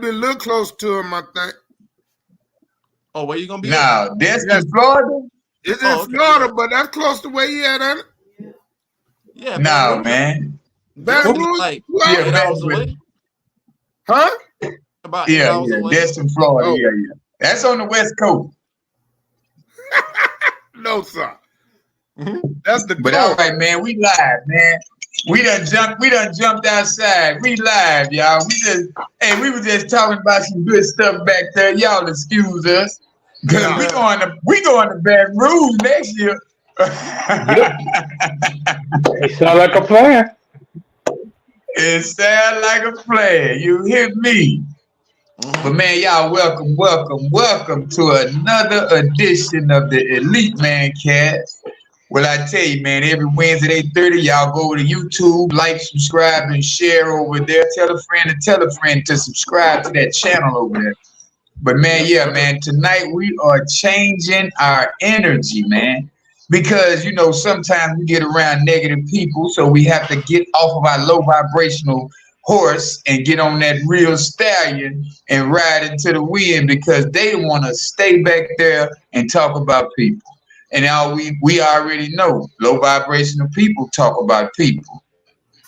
be a little close to him, I think. Oh, where you gonna be? No, that's in Florida. It's in Florida, but that's close to where you at, ain't it? Yeah, no, man. Baton Rouge? Like yeah, 8 hours away. Huh? About 8 hours away. That's in Florida. Oh. Yeah. That's on the West Coast. No, sir. That's the But all right, man, we live, man. We done jumped outside. We live, y'all. We were just talking about some good stuff back there. Y'all excuse us. Cause we going to Baton Rouge next year. Yep. It sound like a plan. It sound like a plan. You hear me? But man, y'all, welcome to another edition of the Elite Mancast. Well, I tell you, man, every Wednesday at 8:30, y'all go over to YouTube, like, subscribe, and share over there. Tell a friend to subscribe to that channel over there. But man, tonight we are changing our energy, man. Because, sometimes we get around negative people, so we have to get off of our low vibrational horse and get on that real stallion and ride into the wind because they want to stay back there and talk about people. And now we already know low vibrational people talk about people.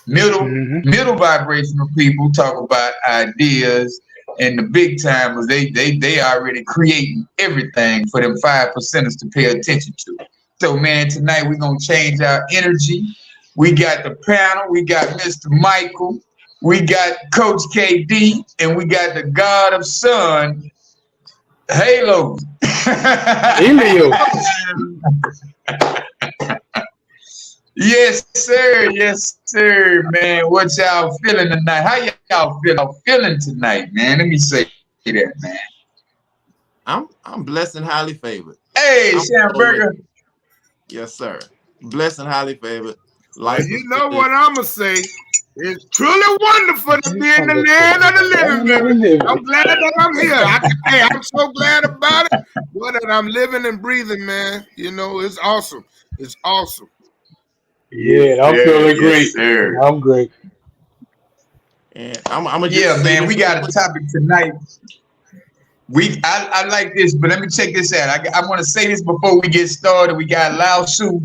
Middle vibrational people talk about ideas, and the big timers, they already creating everything for them 5%ers to pay attention to. So man, tonight we're gonna change our energy. We got the panel, we got Mr. Michael, we got Coach KD, and we got the God of Sun, Halo. Emilio. Yes, sir, man. What y'all feeling tonight? How y'all feeling tonight, man? Let me say that, man. I'm blessed and highly favored. Hey, Schamberger. Yes, sir. Blessed and highly favored. Like you know what I'ma say. It's truly wonderful to be in the land of the living, baby. I'm glad that I'm here. I'm so glad about it. Well, that I'm living and breathing, man. It's awesome. It's awesome. Yeah, I'm feeling great. Sir. I'm great. And I'm man, we got a topic tonight. I like this, but let me check this out. I want to say this before we get started. We got Lao Tzu.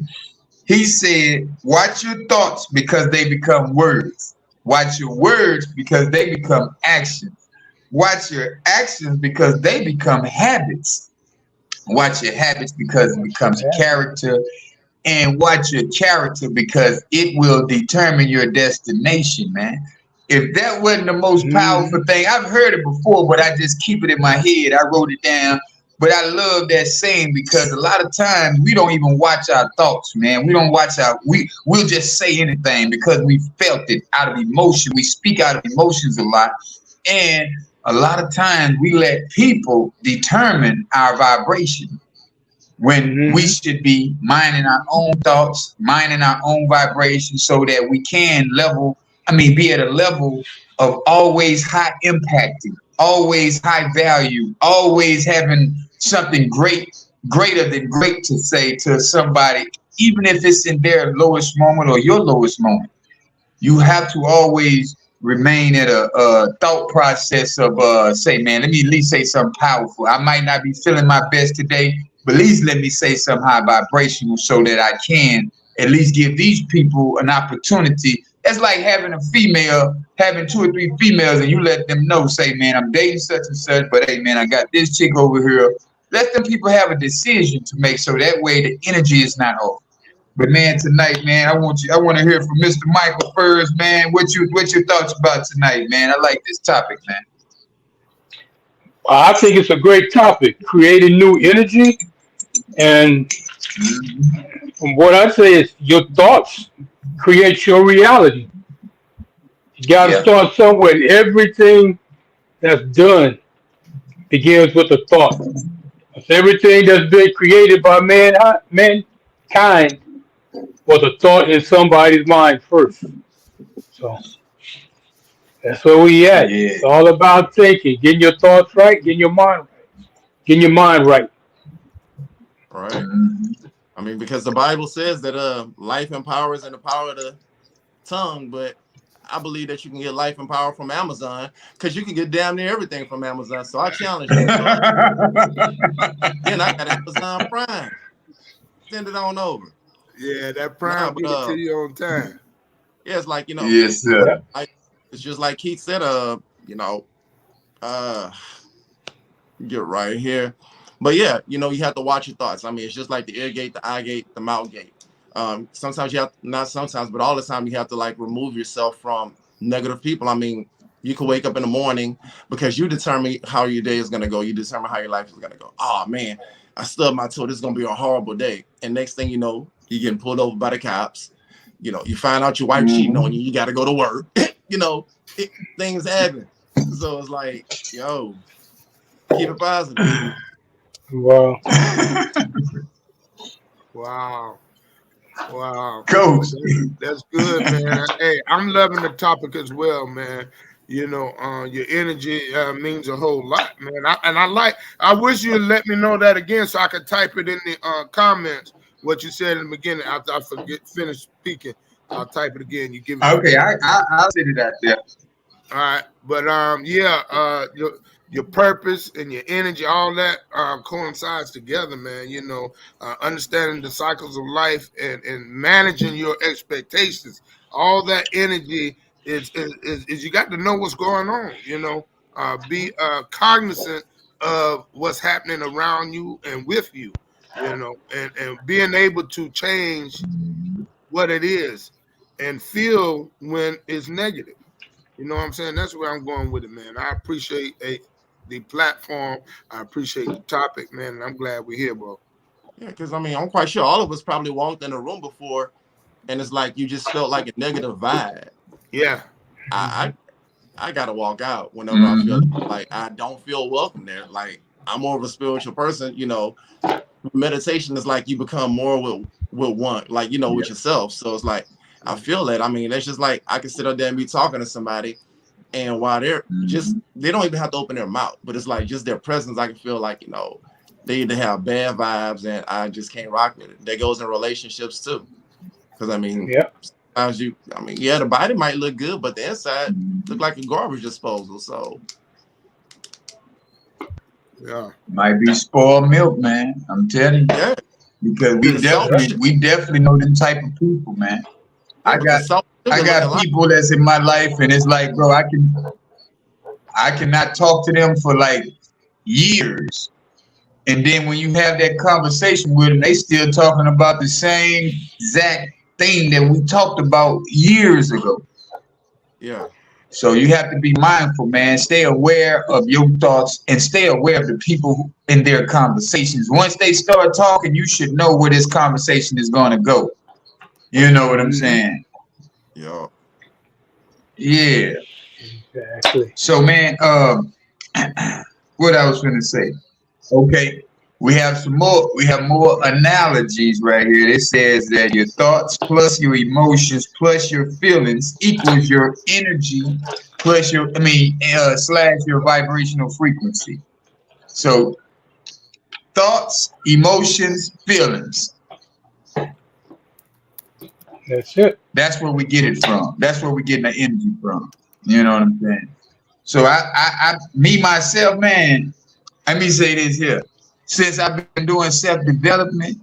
He said, watch your thoughts because they become words. Watch your words because they become actions. Watch your actions because they become habits. Watch your habits because it becomes character. And watch your character because it will determine your destination, man. If that wasn't the most powerful thing, I've heard it before, but I just keep it in my head. I wrote it down. But I love that saying because a lot of times we don't even watch our thoughts, man. We don't watch we'll just say anything because we felt it out of emotion. We speak out of emotions a lot. And a lot of times we let people determine our vibration when we should be minding our own thoughts, minding our own vibration so that we can be at a level of always high impacting, always high value, always having something greater than great to say to somebody, even if it's in their lowest moment or your lowest moment. You have to always remain at a thought process of say, man, let me at least say something powerful. I might not be feeling my best today, but at least let me say something high vibrational so that I can at least give these people an opportunity. That's like having having 2 or 3 females, and you let them know, say, man, I'm dating such and such, but hey, man, I got this chick over here. Let them people have a decision to make so that way the energy is not off. But man, tonight, man, I want to hear from Mr. Michael first, man. What your thoughts about tonight, man? I like this topic, man. I think it's a great topic, creating new energy. And what I say is your thoughts create your reality. You got to start somewhere. Everything that's done begins with a thought. It's everything that's been created by mankind was a thought in somebody's mind first. So that's where we at. Yeah. It's all about thinking, getting your thoughts right, getting your mind right. Right. I mean, because the Bible says that life and power is in the power of the tongue, but I believe that you can get life and power from Amazon because you can get damn near everything from Amazon. So I challenge you. Then I got Amazon Prime. Send it on over. Yeah, that Prime get it to you on time. Yeah, it's like, Yes, sir. Like, it's just like Keith said, get right here. But yeah, you have to watch your thoughts. I mean, it's just like the ear gate, the eye gate, the mouth gate. Sometimes you have, not sometimes, but all the time you have to like remove yourself from negative people. I mean, you can wake up in the morning because you determine how your day is going to go. You determine how your life is going to go. Oh man, I stubbed my toe. This is going to be a horrible day. And next thing you know, you're getting pulled over by the cops. You find out your wife cheating on you. You got to go to work. Things happen. So it's like, yo, keep it positive. Wow. Wow. Coach. That's good, man. Hey, I'm loving the topic as well, man. Your energy means a whole lot, man. I wish you'd let me know that again so I could type it in the comments, what you said in the beginning. After I finish speaking, I'll type it again. You give me okay, I'll say that there. All right. But your purpose and your energy, all that coincides together, man. Understanding the cycles of life and managing your expectations. All that energy is you got to know what's going on. Be cognizant of what's happening around you and with you. And being able to change what it is and feel when it's negative. You know what I'm saying? That's where I'm going with it, man. I appreciate the platform. I appreciate the topic, man. And I'm glad we're here, bro. Yeah, because I mean, I'm quite sure all of us probably walked in a room before, and it's like you just felt like a negative vibe. Yeah. I gotta walk out whenever I feel like I don't feel welcome there. Like I'm more of a spiritual person, Meditation is like you become more with one, like with yourself. So it's like I feel that. I mean, it's just like I can sit up there and be talking to somebody. And while they're they don't even have to open their mouth, but it's like just their presence. I can feel like, they either have bad vibes and I just can't rock with it. That goes in relationships too. Because I mean, sometimes the body might look good, but the inside look like a garbage disposal. So yeah, might be spoiled milk, man. I'm telling you. Yeah. Because we definitely know them type of people, man. I got people that's in my life, and it's like, bro, I cannot talk to them for like years, and then when you have that conversation with them, they still talking about the same exact thing that we talked about years ago. Yeah. So you have to be mindful, man. Stay aware of your thoughts and stay aware of the people in their conversations. Once they start talking, you should know where this conversation is going to go. You know what I'm saying? Yeah. Yeah. Exactly. So, man, what I was going to say. Okay. We have some more. We have more analogies right here. It says that your thoughts plus your emotions plus your feelings equals your energy plus slash your vibrational frequency. So, thoughts, emotions, feelings. That's it. That's where we get it from. That's where we get the energy from. You know what I'm saying? So myself, man, let me say this here. Since I've been doing self-development,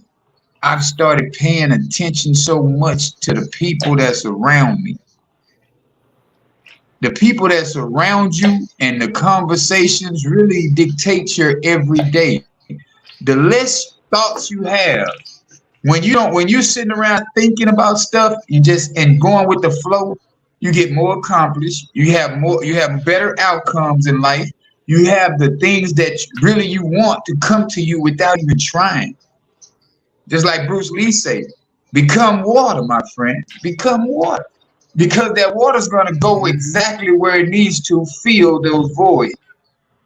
I've started paying attention so much to the people that's around me. The people that's around you and the conversations really dictate your everyday. The less thoughts you have, when you're sitting around thinking about stuff and going with the flow, you get more accomplished. You have better outcomes in life. You have the things that really you want to come to you without even trying. Just like Bruce Lee said, become water, my friend. Become water. Because that water's going to go exactly where it needs to fill those voids.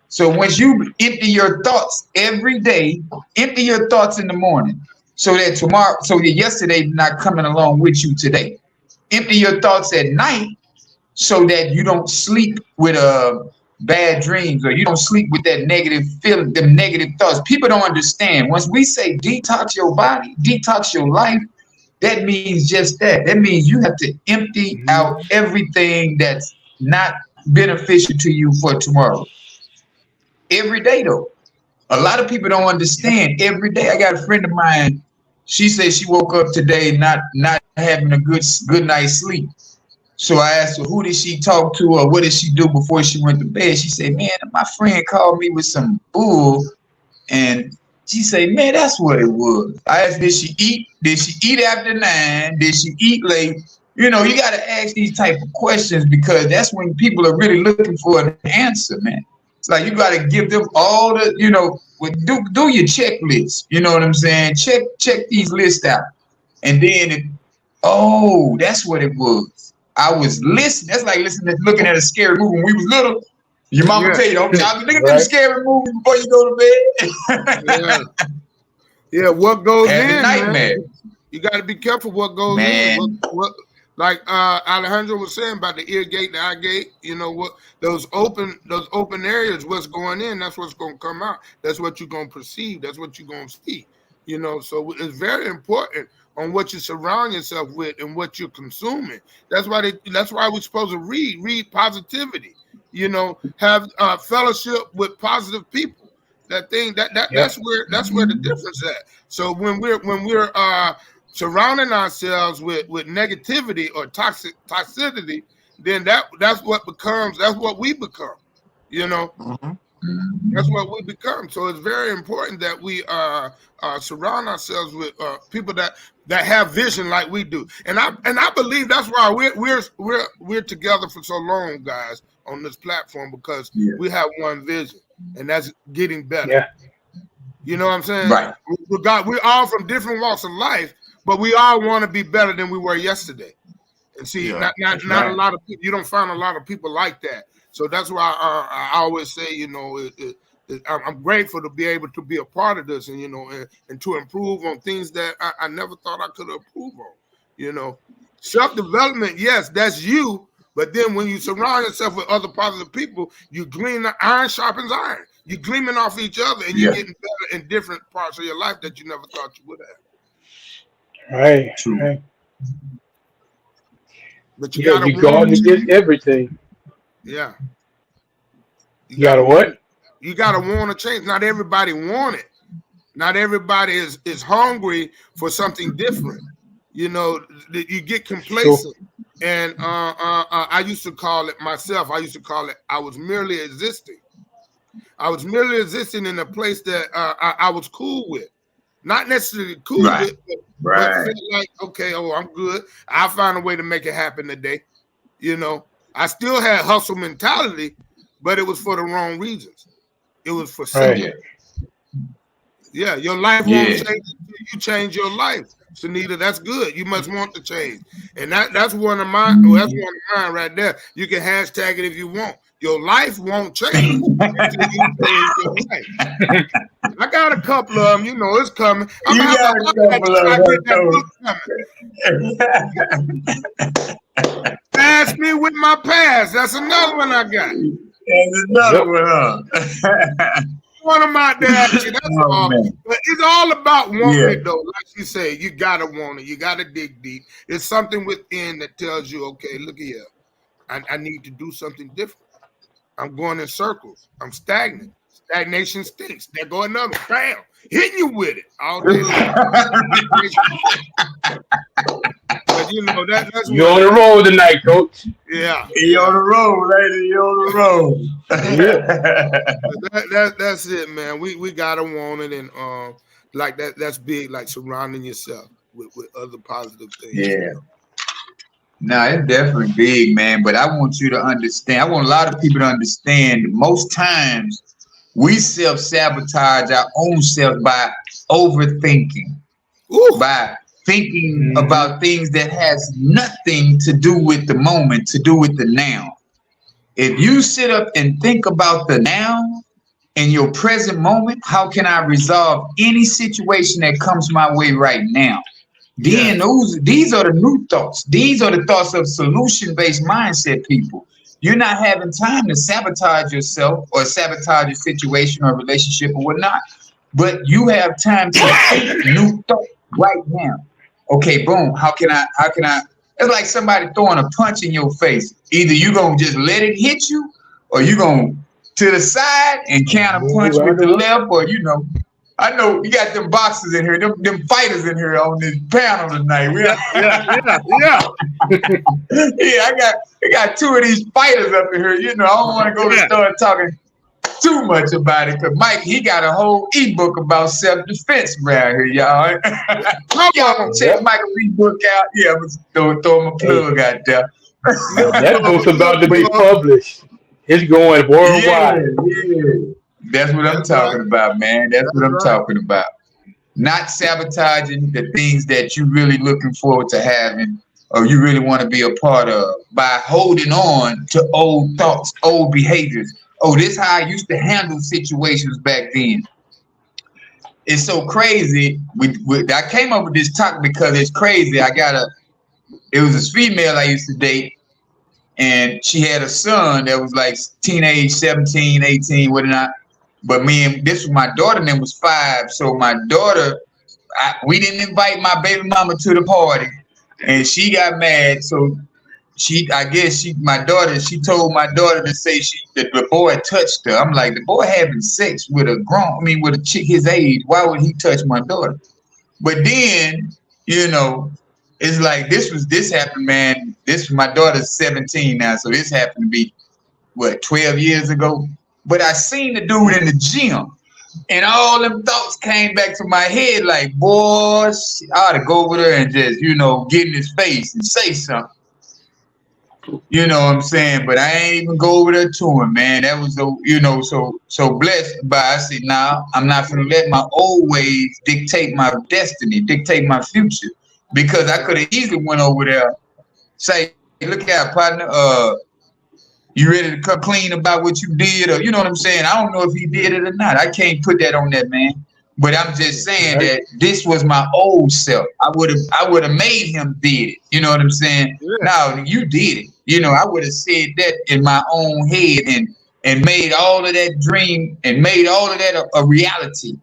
So once you empty your thoughts every day, empty your thoughts in the morning so that yesterday not coming along with you today. Empty your thoughts at night so that you don't sleep with bad dreams or you don't sleep with that negative feeling, them negative thoughts. People don't understand. Once we say detox your body, detox your life, that means just that. That means you have to empty out everything that's not beneficial to you for tomorrow. Every day, though. A lot of people don't understand. Every day, I got a friend of mine. She said she woke up today not having a good night's sleep. So I asked her, who did she talk to or what did she do before she went to bed? She said, man, my friend called me with some bull. And she said, man, that's what it was. I asked, did she eat? Did she eat after 9? Did she eat late? You know, you got to ask these type of questions because that's when people are really looking for an answer, man. It's like you got to give them all the, you know, do your checklist. You know what I'm saying? Check these lists out. And then, that's what it was. I was listening. That's like looking at a scary movie when we was little. Your mama tell you, don't look at them scary movies before you go to bed. Yeah, what goes in, nightmare. Man. You got to be careful what goes in. What like Alejandro was saying about the ear gate, the eye gate, you know what? Those open areas, what's going in, that's what's going to come out. That's what you're going to perceive. That's what you're going to see. You know, so it's very important on what you surround yourself with and what you're consuming. That's why we're supposed to read positivity. You know, have fellowship with positive people. That's where the difference is at. So when we're surrounding ourselves with negativity or toxicity, then that's what we become. You know, that's what we become. So it's very important that we surround ourselves with people that have vision like we do. And I believe that's why we're together for so long, guys, on this platform, because we have one vision, and that's getting better. Yeah. You know what I'm saying? Right. We're all from different walks of life, but we all want to be better than we were yesterday. And see, not a lot of people. You don't find a lot of people like that. So that's why I always say, you know, I'm grateful to be able to be a part of this, and you know, and to improve on things that I never thought I could improve on. You know, self-development, yes, that's you. But then when you surround yourself with other positive people, you glean. Iron sharpens iron. You're gleaming off each other, and you're getting better in different parts of your life that you never thought you would have. Right. True. Right. But you gotta guard against everything. Yeah. You gotta what? You gotta want to change. Not everybody want it. Not everybody is hungry for something different. You know, you get complacent. Sure. And I used to call it myself. I was merely existing. I was merely existing in a place that I was cool with. Not necessarily cool with, but felt like, okay, I'm good. I'll find a way to make it happen today. You know, I still had hustle mentality, but it was for the wrong reasons. It was for something. Yeah, your life won't change until you change your life. Sunita, that's good. You must want to change. And that's one of mine. That's one of mine right there. You can hashtag it if you want. Your life won't change until you change your life. I got a couple of them. You know, it's coming. I'm got a couple of them. Pass me with my past. That's another one I got. There's another one, huh? Want them out there, actually. That's all. Man. But it's all about wanting it, though. Like you say, you gotta want it. You gotta dig deep. It's something within that tells you, okay, look here. I need to do something different. I'm going in circles. I'm stagnant. Stagnation stinks. There go another. Bam! Hitting you with it all day long. But you know that's you're on the road tonight, Coach. Yeah, you're on the road, lady. You're on the road. That's it, man. We gotta want it, and like that. That's big. Like surrounding yourself with other positive things. Yeah. No, it's definitely big, man. But I want you to understand. I want a lot of people to understand. Most times, we self-sabotage our own self by overthinking, by thinking about things that has nothing to do with the moment, to do with the now. If you sit up and think about the now in your present moment, how can I resolve any situation that comes my way right now? Then these are the new thoughts. These are the thoughts of solution-based mindset people. You're not having time to sabotage yourself or sabotage your situation or relationship or whatnot, but you have time to think new thoughts right now. okay, boom, how can I it's like somebody throwing a punch in your face. Either you gonna just let it hit you, or you gonna to the side and counter punch with the left, or I know you got them boxers in here, them fighters in here on this panel tonight. Yeah. Yeah, I got two of these fighters up in here. I don't want to go and start talking too much about it, because Mike, he got a whole ebook about self-defense around here, y'all. Y'all check Michael's ebook out. Yeah, I'm throw my plug out there. That book's about to be published. It's going worldwide. Yeah. That's what I'm talking about, man. That's what I'm talking about. Not sabotaging the things that you really looking forward to having, or you really want to be a part of, by holding on to old thoughts, old behaviors. Oh, this is how I used to handle situations back then. It's so crazy. I came up with this topic because it's crazy. It was this female I used to date, and she had a son that was like teenage, 17, 18, whatnot. But this was my daughter, and it was 5. So my daughter, we didn't invite my baby mama to the party, and she got mad. So she told my daughter to say that the boy touched her. I'm like, the boy having sex with with a chick his age. Why would he touch my daughter? But then, it's like this happened, man. My daughter's 17 now, so this happened to be 12 years ago. But I seen the dude in the gym, and all them thoughts came back to my head like, boy, I ought to go over there and just, get in his face and say something. You know what I'm saying? But I ain't even go over there to him, man. That was so blessed. But I said, nah, I'm not gonna let my old ways dictate my destiny, dictate my future. Because I could have easily went over there, say, look out, partner, you ready to come clean about what you did, or you know what I'm saying? I don't know if he did it or not. I can't put that on that man. But I'm just saying that this was my old self. I would have made him did it. You know what I'm saying? Yeah. No, you did it. I would have said that in my own head and made all of that dream and made all of that a reality.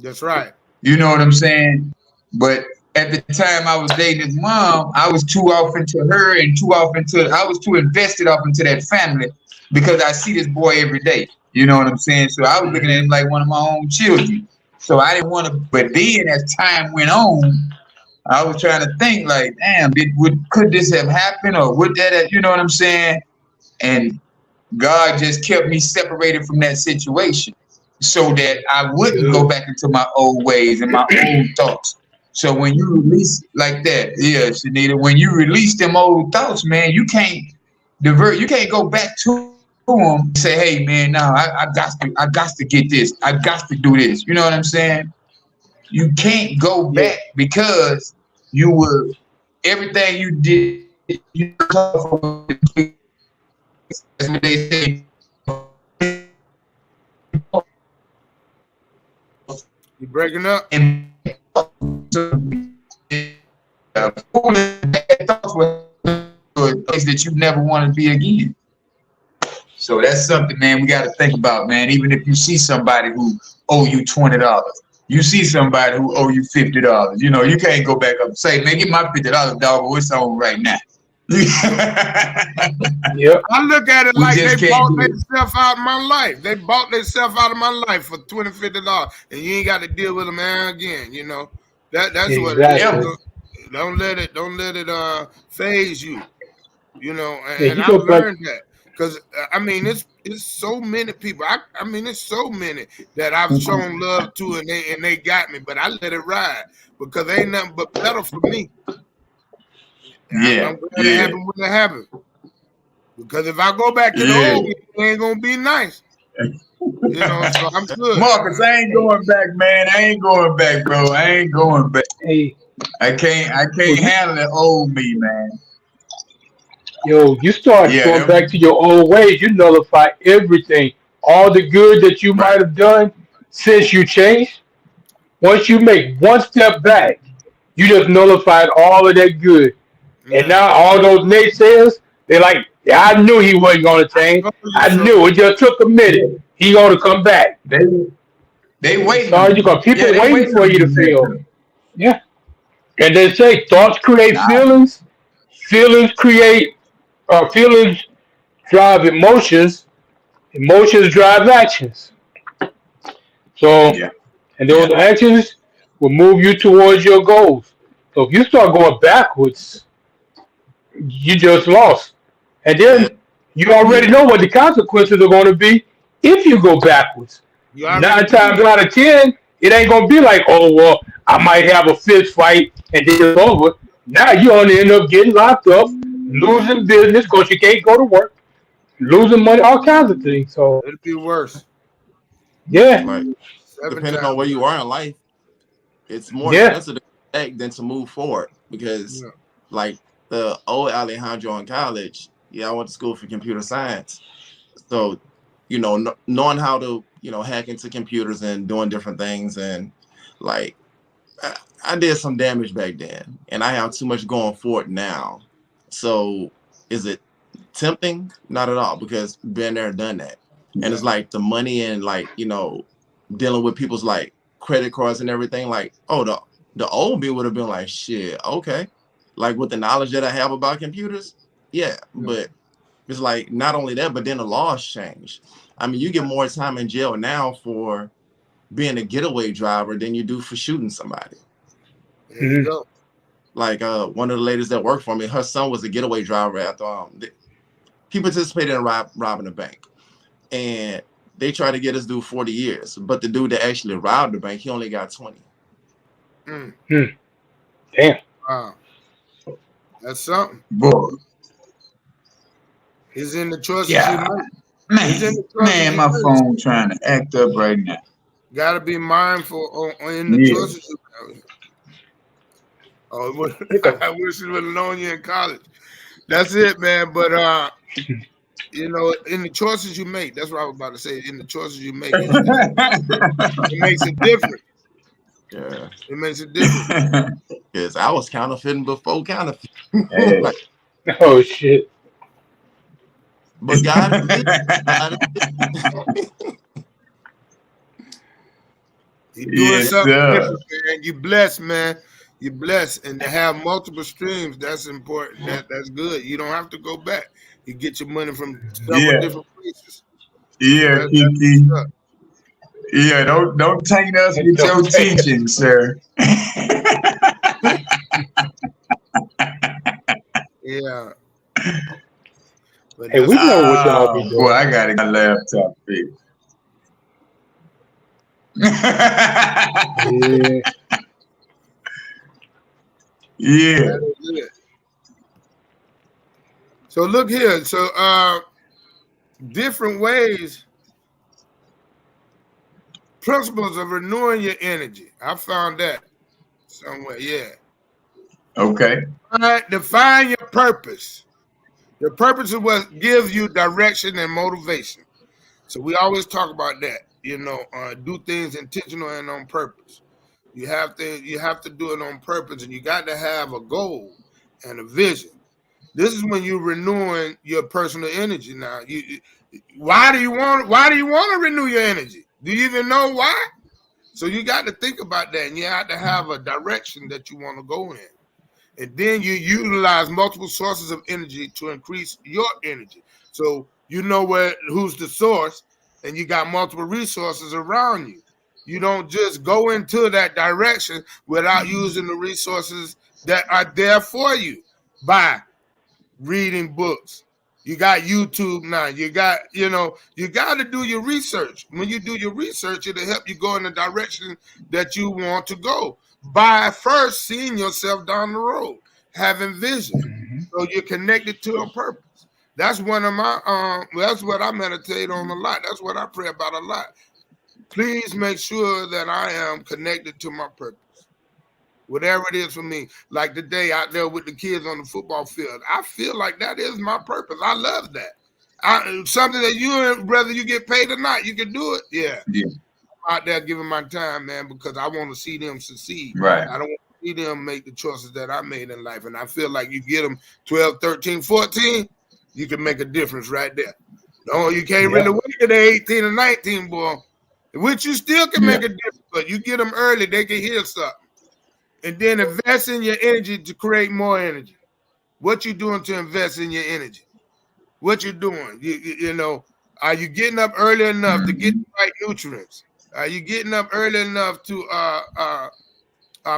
That's right. You know what I'm saying? But at the time I was dating his mom, I was too off into her and I was too invested off into that family, because I see this boy every day. You know what I'm saying? So I was looking at him like one of my own children. So I didn't want to, but then as time went on, I was trying to think like, damn, could this have happened, or would that, you know what I'm saying? And God just kept me separated from that situation so that I wouldn't go back into my old ways and my old thoughts. So when you release like that, yeah, Shanita, when you release them old thoughts, man, you can't divert, you can't go back to them and say, hey man, no, I got to get this. I got to do this. You know what I'm saying? You can't go back because everything you did, that's what they say. You breaking up? And place that you never want to be again. So that's something, man, we got to think about, man. Even if you see somebody who owe you $20, you see somebody who owe you $50, you can't go back up and say, man, get my $50, dog, what's on right now? Yep. I look at it like they bought themselves out of my life. They bought themselves out of my life for $20, $50, and you ain't got to deal with them again. That's exactly what it is. Don't let it phase you. And I learned that because it's so many people. It's so many that I've shown love to, and they got me, but I let it ride because ain't nothing but better for me. Yeah, I'm glad it happened when it happened. Because if I go back to the old, it ain't gonna be nice. So I'm good. Marcus, I ain't going back, man. I ain't going back, bro. I ain't going back. Hey, I can't handle the old me, man. Yo, you start going back to your old ways, you nullify everything. All the good that you might have done since you changed. Once you make one step back, you just nullified all of that good. And now all those naysayers, they're like, yeah, I knew he wasn't going to change. I knew it just took a minute. He going to come back. They wait. Sorry, people waiting for you to feel. Yeah. And they say thoughts create feelings, feelings create feelings drive emotions, emotions drive actions. So, Yeah. and Yeah. those actions will move you towards your goals. So if you start going backwards, you just lost. And Yeah, then you already Yeah. know what the consequences are going to be if you go backwards. You already Nine knew times that. out of 10, it ain't going to be like, oh, well, I might have a fist fight and then it's over. Now you only end up getting locked up, losing business because you can't go to work, losing money, all kinds of things. So, It'll be worse. yeah, like 7 depending on times where you worse. are in life, it's more yeah. expensive to go back than to move forward because, Yeah. like the old Alejandro in college, yeah, I went to school for computer science, so knowing how to hack into computers and doing different things and like I did some damage back then, and I have too much going forward now. So, is it tempting? Not at all, because been there, done that. And Yeah. it's like the money and like dealing with people's like credit cards and everything. Like, oh, the old me would have been like, shit, okay. Like with the knowledge that I have about computers, yeah. Yeah. But it's like not only that, but then the laws change. I mean, you get more time in jail now for being a getaway driver than you do for shooting somebody. There you go. Like one of the ladies that worked for me, her son was a getaway driver after he participated in robbing a bank, and they tried to get us dude 40 years, but the dude that actually robbed the bank, he only got 20. Mm. Damn. Wow. That's something. Boy. It's in the choices you Yeah. make. It's in the choices Man, you my make. phone trying to act up right now. Gotta be mindful in the Yeah. choices you make. Oh, I wish you would have known you in college. That's it, man. But in the choices you make, that's what I was about to say. In the choices you make, it makes a difference. Yeah, It makes a difference. because I was counterfeiting before counterfeiting. Hey. Like, Oh, shit. but God is good. God is good. You're doing Yes, something sir. different, man. You blessed, man. You blessed, and to have multiple streams, that's important. That's good. You don't have to go back. You get your money from several Yeah. different places. So Yeah, that's Kiki. what's up. Yeah, don't taint us with your Don't take it. teaching, sir. Yeah. But Hey, that's we what know what y'all be Boy, doing. I gotta get my laptop fixed. Yeah. Yeah. that is it. So look here. So different ways, principles of renewing your energy. I found that somewhere. Yeah. Okay. All right, define your purpose. Your purpose is what gives you direction and motivation. So we always talk about that. Do things intentional and on purpose. You have to do it on purpose, and you got to have a goal and a vision. This is when you're renewing your personal energy. Now, why do you want to renew your energy? Do you even know why? So you got to think about that, and you have to have a direction that you want to go in. And then you utilize multiple sources of energy to increase your energy. So you know who's the source, and you got multiple resources around you. You don't just go into that direction without using the resources that are there for you by reading books. You got YouTube now. You got to do your research. When you do your research, it'll help you go in the direction that you want to go. By first seeing yourself down the road, having vision. So you're connected to a purpose. That's one of my that's what I meditate on a lot. That's what I pray about a lot. Please make sure that I am connected to my purpose. Whatever it is for me, like today out there with the kids on the football field, I feel like that is my purpose. I love that. Something that whether you get paid or not, you can do it. Yeah. Yeah. I'm out there giving my time, man, because I want to see them succeed. Right. I don't want to see them make the choices that I made in life. And I feel like you get them 12, 13, 14, you can make a difference right there. No, you can't really wait till they're 18 or 19, boy. Which you still can make a difference, but you get them early, they can hear something. and then invest in your energy to create more energy. What you doing to invest in your energy? What you doing? You know, are you getting up early enough to get the right nutrients? Are you getting up early enough to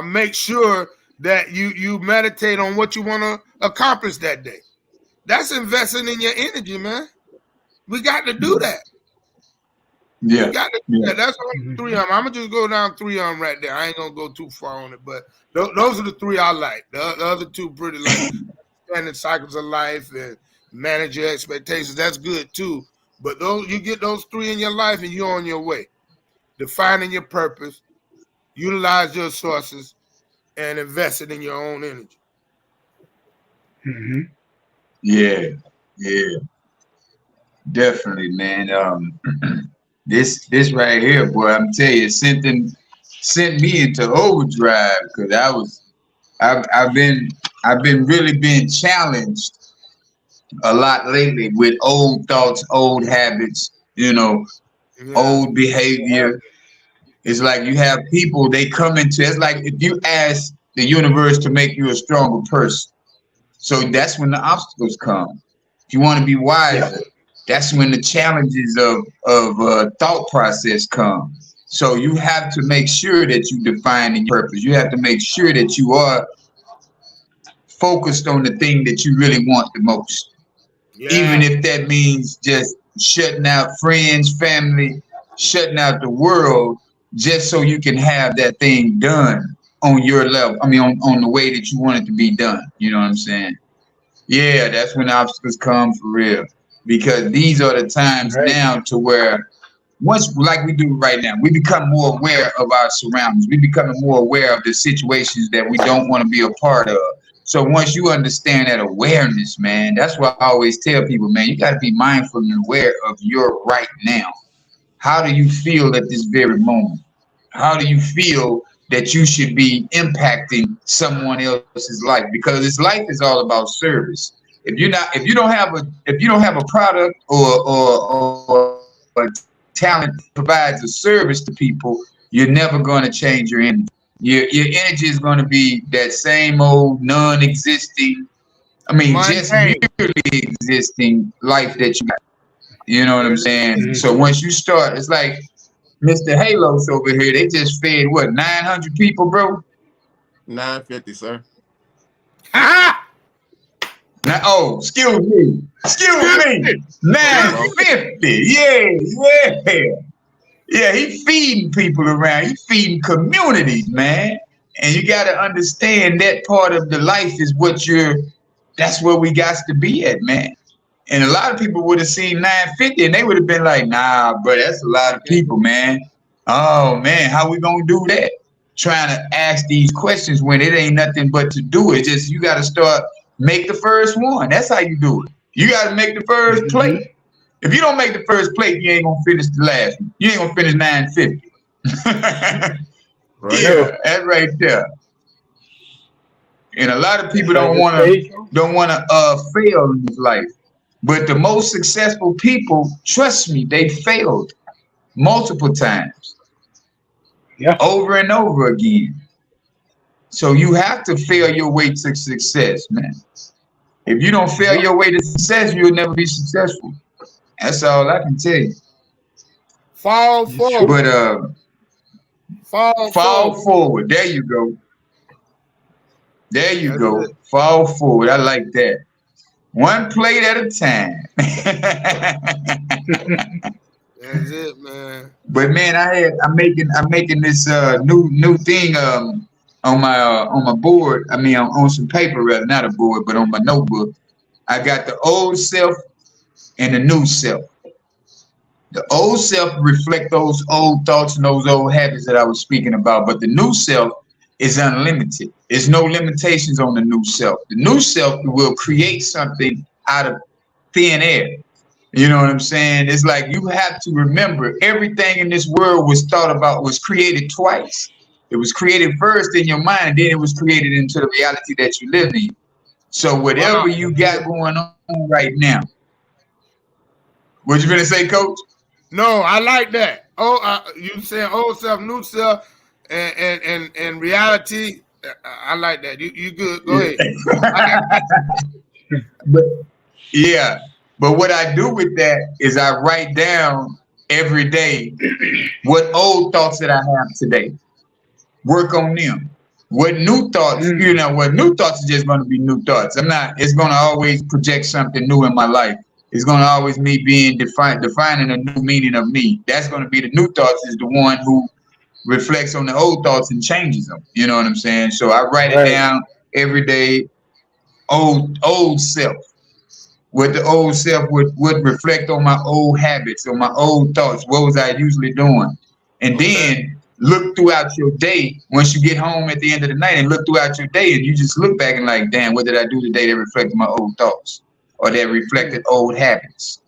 make sure that you meditate on what you want to accomplish that day? That's investing in your energy, man. We got to do that. Yeah. We got to do that. That's Mhm. 3 of them. I'm gonna just go down 3 of them right there. I ain't gonna go too far on it, but those are the 3 I like. The other 2 pretty like understanding cycles of life and manage your expectations. That's good too. But those you get those 3 in your life and you're on your way. Defining your purpose, utilize your sources, and investing in your own energy. Mm-hmm. Yeah, yeah, definitely, man. This right here, boy, I'm telling you, sent me into overdrive because I've been really being challenged a lot lately with old thoughts, old habits, old behavior. It's like you have people, they come into, it's like if you ask the universe to make you a stronger person. So that's when the obstacles come. If you want to be wiser, that's when the challenges of thought process come. So you have to make sure that you define your purpose. You have to make sure that you are focused on the thing that you really want the most. Even if that means just shutting out friends, family, shutting out the world, just so you can have that thing done on your level. I mean, on the way that you want it to be done. You know what I'm saying? Yeah, that's when obstacles come for real. Because these are the times now to where once, like we do right now, we become more aware of our surroundings. We become more aware of the situations that we don't want to be a part of. So once you understand that awareness, man, that's what I always tell people, man, you got to be mindful and aware of your right now. How do you feel at this very moment? How do you feel that you should be impacting someone else's life? Because this life is all about service. If you don't have a product or a talent provides a service to people, you're never going to change your energy. Your energy is going to be that same old non-existing, just merely existing life that you got. You know what I'm saying? Mm-hmm. So once you start, it's like Mr. Halos over here. They just fed what 900 people, bro. 950, sir. Now, excuse me. 950. Yeah. Yeah, he feeding people around. He feeding communities, man. And you got to understand that part of the life is that's where we got to be at, man. And a lot of people would have seen 950 and they would have been like, nah, bro, that's a lot of people, man. Oh, man, how we going to do that? Trying to ask these questions when it ain't nothing but to do it. Just you got to start, make the first one. That's how you do it. You got to make the first plate. If you don't make the first plate, you ain't going to finish the last one. You ain't going to finish 950. Right. Yeah, that's right there. And a lot of people don't want to fail in this life. But the most successful people, trust me, they failed multiple times. Yeah. Over and over again. So you have to fail your way to success, man. If you don't fail your way to success, you'll never be successful. That's all I can tell you. Fall forward. But fall forward. There you go. There you go. Fall forward. I like that. One plate at a time. That's it, man. But man, I'm making this new thing on my board. I mean, on some paper, rather, not a board, but on my notebook. I got the old self and the new self. The old self reflect those old thoughts and those old habits that I was speaking about, but the new self is unlimited. There's no limitations on the new self. The new self will create something out of thin air. You know what I'm saying? It's like you have to remember everything in this world was created twice. It was created first in your mind, and then it was created into the reality that you live in. So whatever you got going on right now. What you gonna say, Coach? No, I like that. You saying old self, new self, and reality I like that. You good? Go ahead. But yeah, but what I do with that is I write down every day what old thoughts that I have today. Work on them. What new thoughts, what new thoughts is just going to be new thoughts. It's going to always project something new in my life. It's going to always me being defining a new meaning of me. That's going to be the new thoughts is the one who reflects on the old thoughts and changes them. You know what I'm saying? So I write it down every day, old self. What the old self would reflect on my old habits, on my old thoughts. What was I usually doing? And then look throughout your day once you get home at the end of the night and look throughout your day and you just look back and like, damn, what did I do today that reflected my old thoughts or that reflected old habits?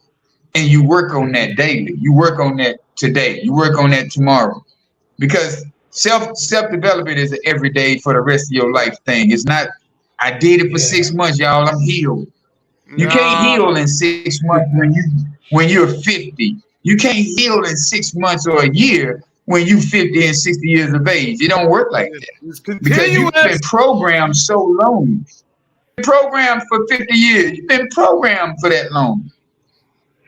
And you work on that daily. You work on that today. You work on that tomorrow. Because self-development is an everyday for the rest of your life thing. It's not, I did it for 6 months, y'all, I'm healed. You can't heal in 6 months when you're 50. You can't heal in 6 months or a year when you're 50 and 60 years of age. It don't work like that. Because you've been programmed so long. You've been programmed for 50 years. You've been programmed for that long.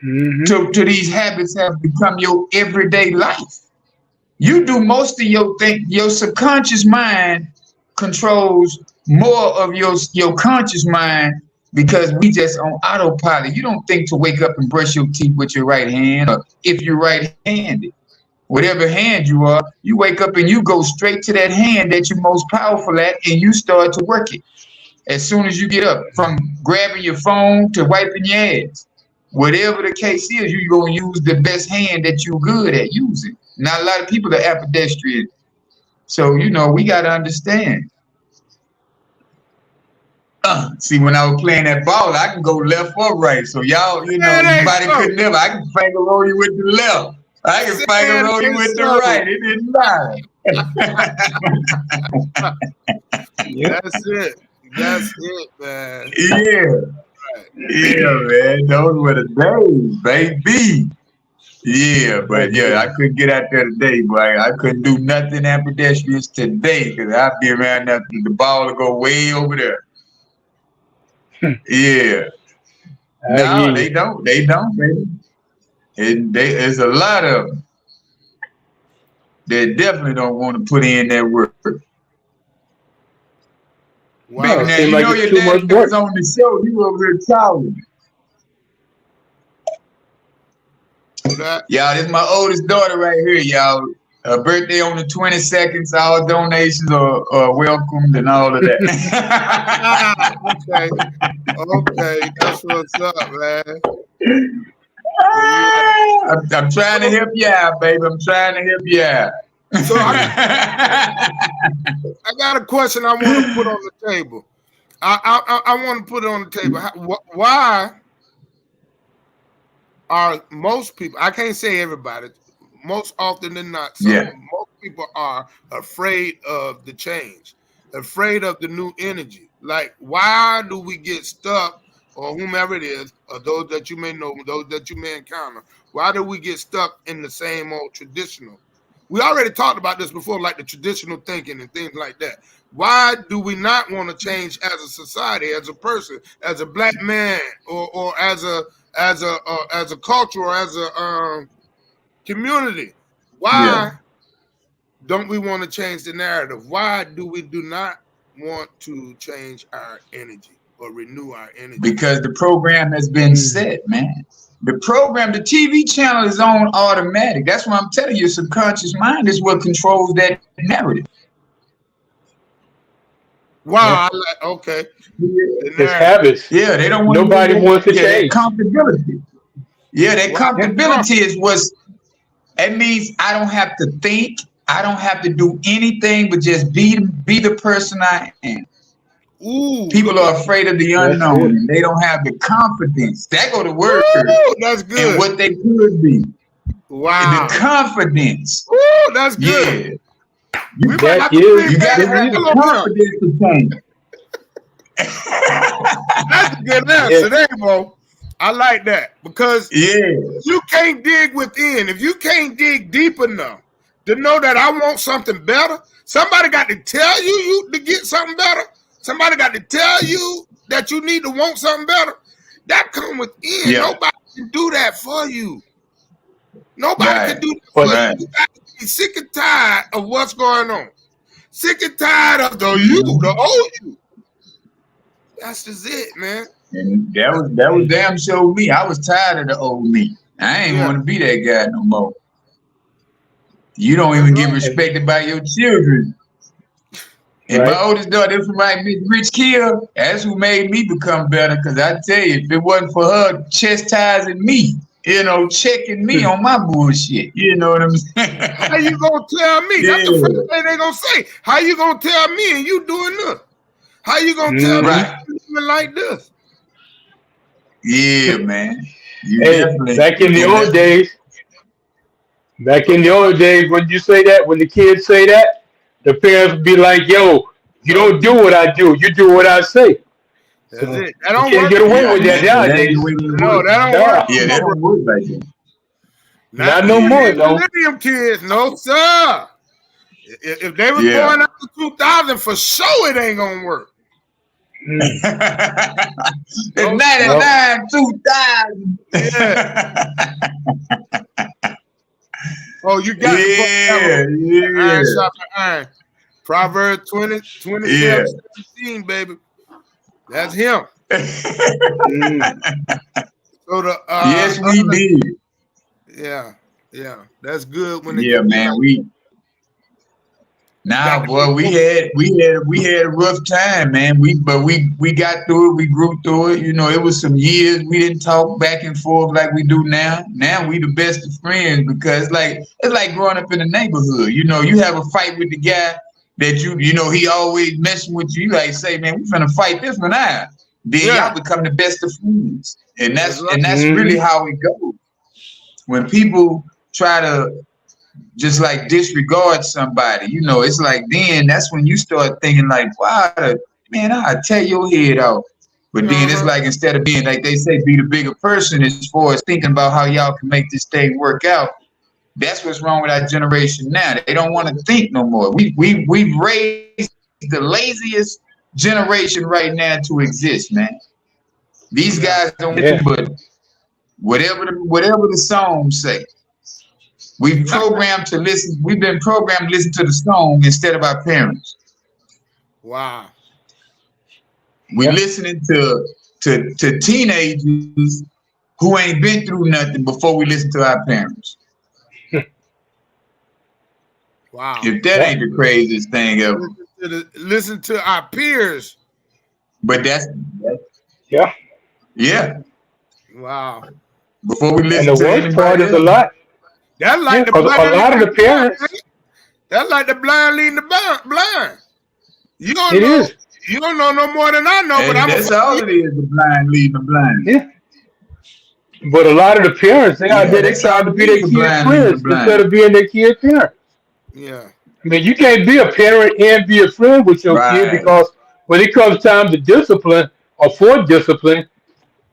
To these habits have become your everyday life. You do most of your thing. Your subconscious mind controls more of your conscious mind because we just on autopilot. You don't think to wake up and brush your teeth with your right hand, or if you're right-handed. Whatever hand you are, you wake up and you go straight to that hand that you're most powerful at and you start to work it. As soon as you get up, from grabbing your phone to wiping your ass. Whatever the case is, you're going to use the best hand that you're good at using. Not a lot of people are ambidextrous. So, we got to understand. See, when I was playing that ball, I can go left or right. So y'all, anybody could never. I can finger roll you with the left. I can finger roll you with the right. It didn't matter. That's it, man. Yeah, man. Those were the days, baby. Yeah, but I couldn't get out there today, boy. I couldn't do nothing ambidextrous today because I'd be around there. The ball will go way over there. Yeah. No, they don't. They don't, baby. There's a lot of them that definitely don't want to put in that work. Wow. Baby, now you know your dad was on the show. You over there talking. Y'all, this is my oldest daughter right here, y'all. Her birthday on the 22nd. All donations are welcomed and all of that. Okay, that's what's up, man. I'm trying to help you out, baby. I'm trying to help you out. So I got a question I want to put on the table. I want to put it on the table. Why are most people, I can't say everybody, most often than not, most people are afraid of the change, afraid of the new energy. Like, why do we get stuck, or whomever it is, or those that you may know, those that you may encounter, why do we get stuck in the same old traditional? We already talked about this before, like the traditional thinking and things like that. Why do we not want to change as a society, as a person, as a black man, or as a culture, or as a community? Why don't we want to change the narrative? Why do we not want to change our energy or renew our energy? Because the program has been set, man. The program, the TV channel is on automatic. That's why I'm telling you, your subconscious mind is what controls that narrative. Wow. Okay. It's habits. Yeah, they don't want nobody wants to change. Comfortability. Yeah, that comfortability is what's. It means I don't have to think. I don't have to do anything but just be the person I am. Ooh, people are afraid of the unknown and they don't have the confidence. That go to word. Ooh, that's good. And what they could be. Wow. The confidence. Ooh, that's good. Yeah. You got to have the confidence to change. That's a good answer there, bro. I like that because you can't dig within. If you can't dig deep enough to know that I want something better. Somebody got to tell you to get something better. Somebody got to tell you that you need to want something better. That come within. Yeah. Nobody can do that for you. Nobody can do that for you. You got to be sick and tired of what's going on. Sick and tired of the old you. That's just it, man. And that was damn sure me. I was tired of the old me. I ain't want to be that guy no more. You don't even get respected by your children. And my oldest daughter, this right, Miss Rich Kill, that's who made me become better. Because I tell you, if it wasn't for her chastising me, checking me on my bullshit, you know what I'm saying? How you gonna tell me? That's the first thing they gonna say. How you gonna tell me and you doing this? How you gonna tell me you living like this? Yeah, man. Back in the old days, when you say that, when the kids say that, the parents would be like, "Yo, you don't do what I do. You do what I say." That's so it. That don't you can't get away with that nowadays. No, that don't work. Yeah, that don't work like that. Not no more, though. Millennium kids, no sir. If they were going up to 2000, for sure it ain't gonna work. It's 99, 2000. Yeah. Oh, you got iron sharpen iron. Proverbs 27, 17, baby. That's him. So the yes, we did. Yeah, that's good. When man, boy, we had a rough time, man. We got through it. We grew through it. It was some years we didn't talk back and forth like we do now. Now we the best of friends because it's like growing up in the neighborhood. You have a fight with the guy that he always messing with you. You like say, man, we finna fight this one out. Then y'all become the best of friends, and that's really how it goes. When people try to just like disregard somebody, it's like then that's when you start thinking like, wow, man, I'll tear your head off. But then it's like instead of being like they say, be the bigger person as far as thinking about how y'all can make this thing work out. That's what's wrong with our generation now. They don't want to think no more. We've raised the laziest generation right now to exist, man. These guys don't do but whatever the songs say. We've been programmed to listen to the song instead of our parents. Wow. We're listening to teenagers who ain't been through nothing before we listen to our parents. Wow. If that ain't the craziest thing ever. Listen to our peers. But that's yeah. Wow. Before we listen and the worst part is a lot. That's like a lot of the parents. That's like the blind leading the blind. You don't it know. Is. You don't know no more than I know. And but that's all it is. The blind leading the blind. Yeah. But a lot of the parents, they out there, they trying to be their kids' friends instead of being their kids' parents. Yeah. I mean, you can't be a parent and be a friend with your kid because when it comes time to discipline or for discipline,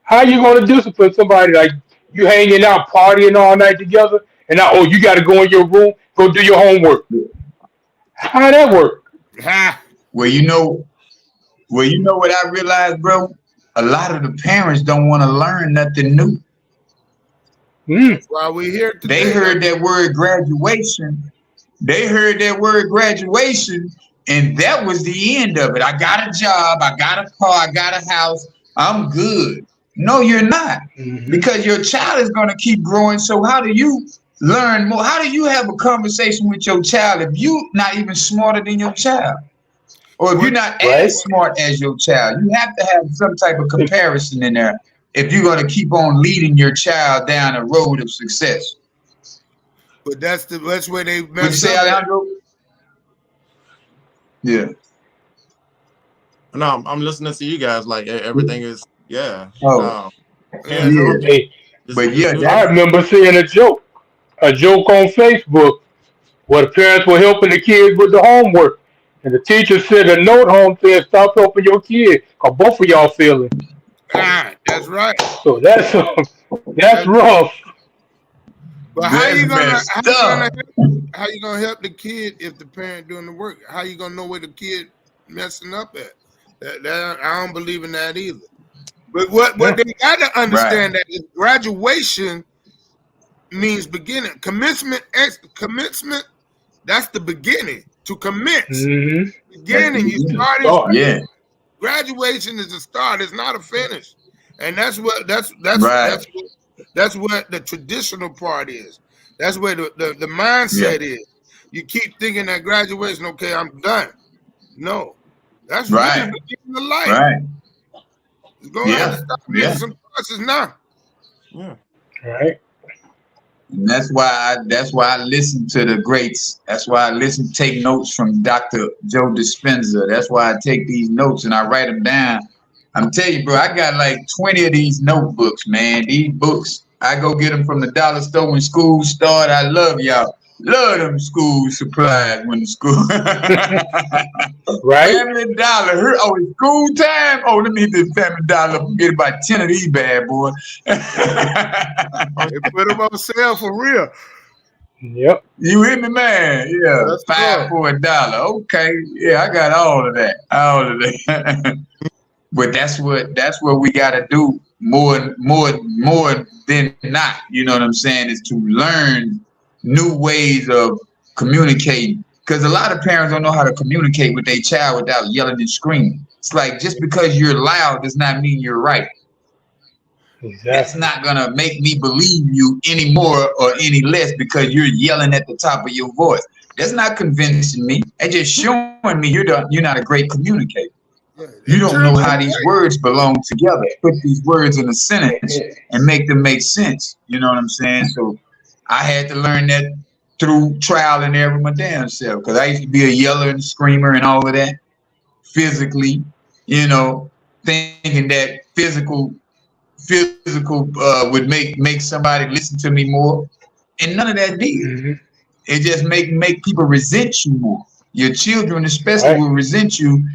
how are you going to discipline somebody like you hanging out, partying all night together, and now, you got to go in your room, go do your homework? How that work? Well, you know what I realized, bro? A lot of the parents don't want to learn nothing new. That's why we here today. They heard that word graduation. And that was the end of it. I got a job, I got a car, I got a house, I'm good. No, you're not. Because your child is going to keep growing. So how do you learn more? How do you have a conversation with your child if you're not even smarter than your child? Or if you're not as smart as your child? You have to have some type of comparison in there if you're going to keep on leading your child down a road of success. But that's where they mess up. Would you say, Alejandro? Yeah. No, I'm listening to you guys. Like everything is, Oh. Hey, but I remember seeing a joke on Facebook where the parents were helping the kids with the homework, and the teacher sent a note home saying, "Stop helping your kid, cause both of y'all failing." That's right. So that's rough. But how you gonna How help the kid if the parent doing the work? How you gonna know where the kid messing up at? That I don't believe in that either. But what they got to understand that is graduation means beginning. Commencement, that's the beginning. To commence. Beginning, you starting. Graduation is a start, it's not a finish. And that's what the traditional part is. That's where the mindset is. You keep thinking that graduation, okay, I'm done. No. That's really the beginning of life. Right. You're gonna have to start making some choices now. Yeah. Right. And that's why I listen to the greats. That's why I take notes from Dr. Joe Dispenza. That's why I take these notes and I write them down. I'm telling you, bro, I got like 20 of these notebooks, man. These books, I go get them from the dollar store when school start. I love y'all. Love them school supplies when the school. Right. Family Dollar. It's school time. Oh, let me hit this Family Dollar. Get about 10 of these bad boys. They put them on sale for real. Yep. You hear me, man? Yeah. That's $5 for $1. Okay. Yeah, I got all of that. But that's what we gotta do more than not. You know what I'm saying? Is to learn new ways of communicating. Because a lot of parents don't know how to communicate with their child without yelling and screaming. It's like just because you're loud does not mean you're right. Exactly. That's not gonna make me believe you any more or any less because you're yelling at the top of your voice. That's not convincing me. It's just showing me you're not a great communicator. You don't know how these words belong together. Put these words in a sentence and make them make sense. You know what I'm saying? So I had to learn that through trial and error my damn self. Because I used to be a yeller and screamer and all of that. Physically, thinking that physical would make somebody listen to me more. And none of that did. Mm-hmm. It just make people resent you more. Your children especially will resent you.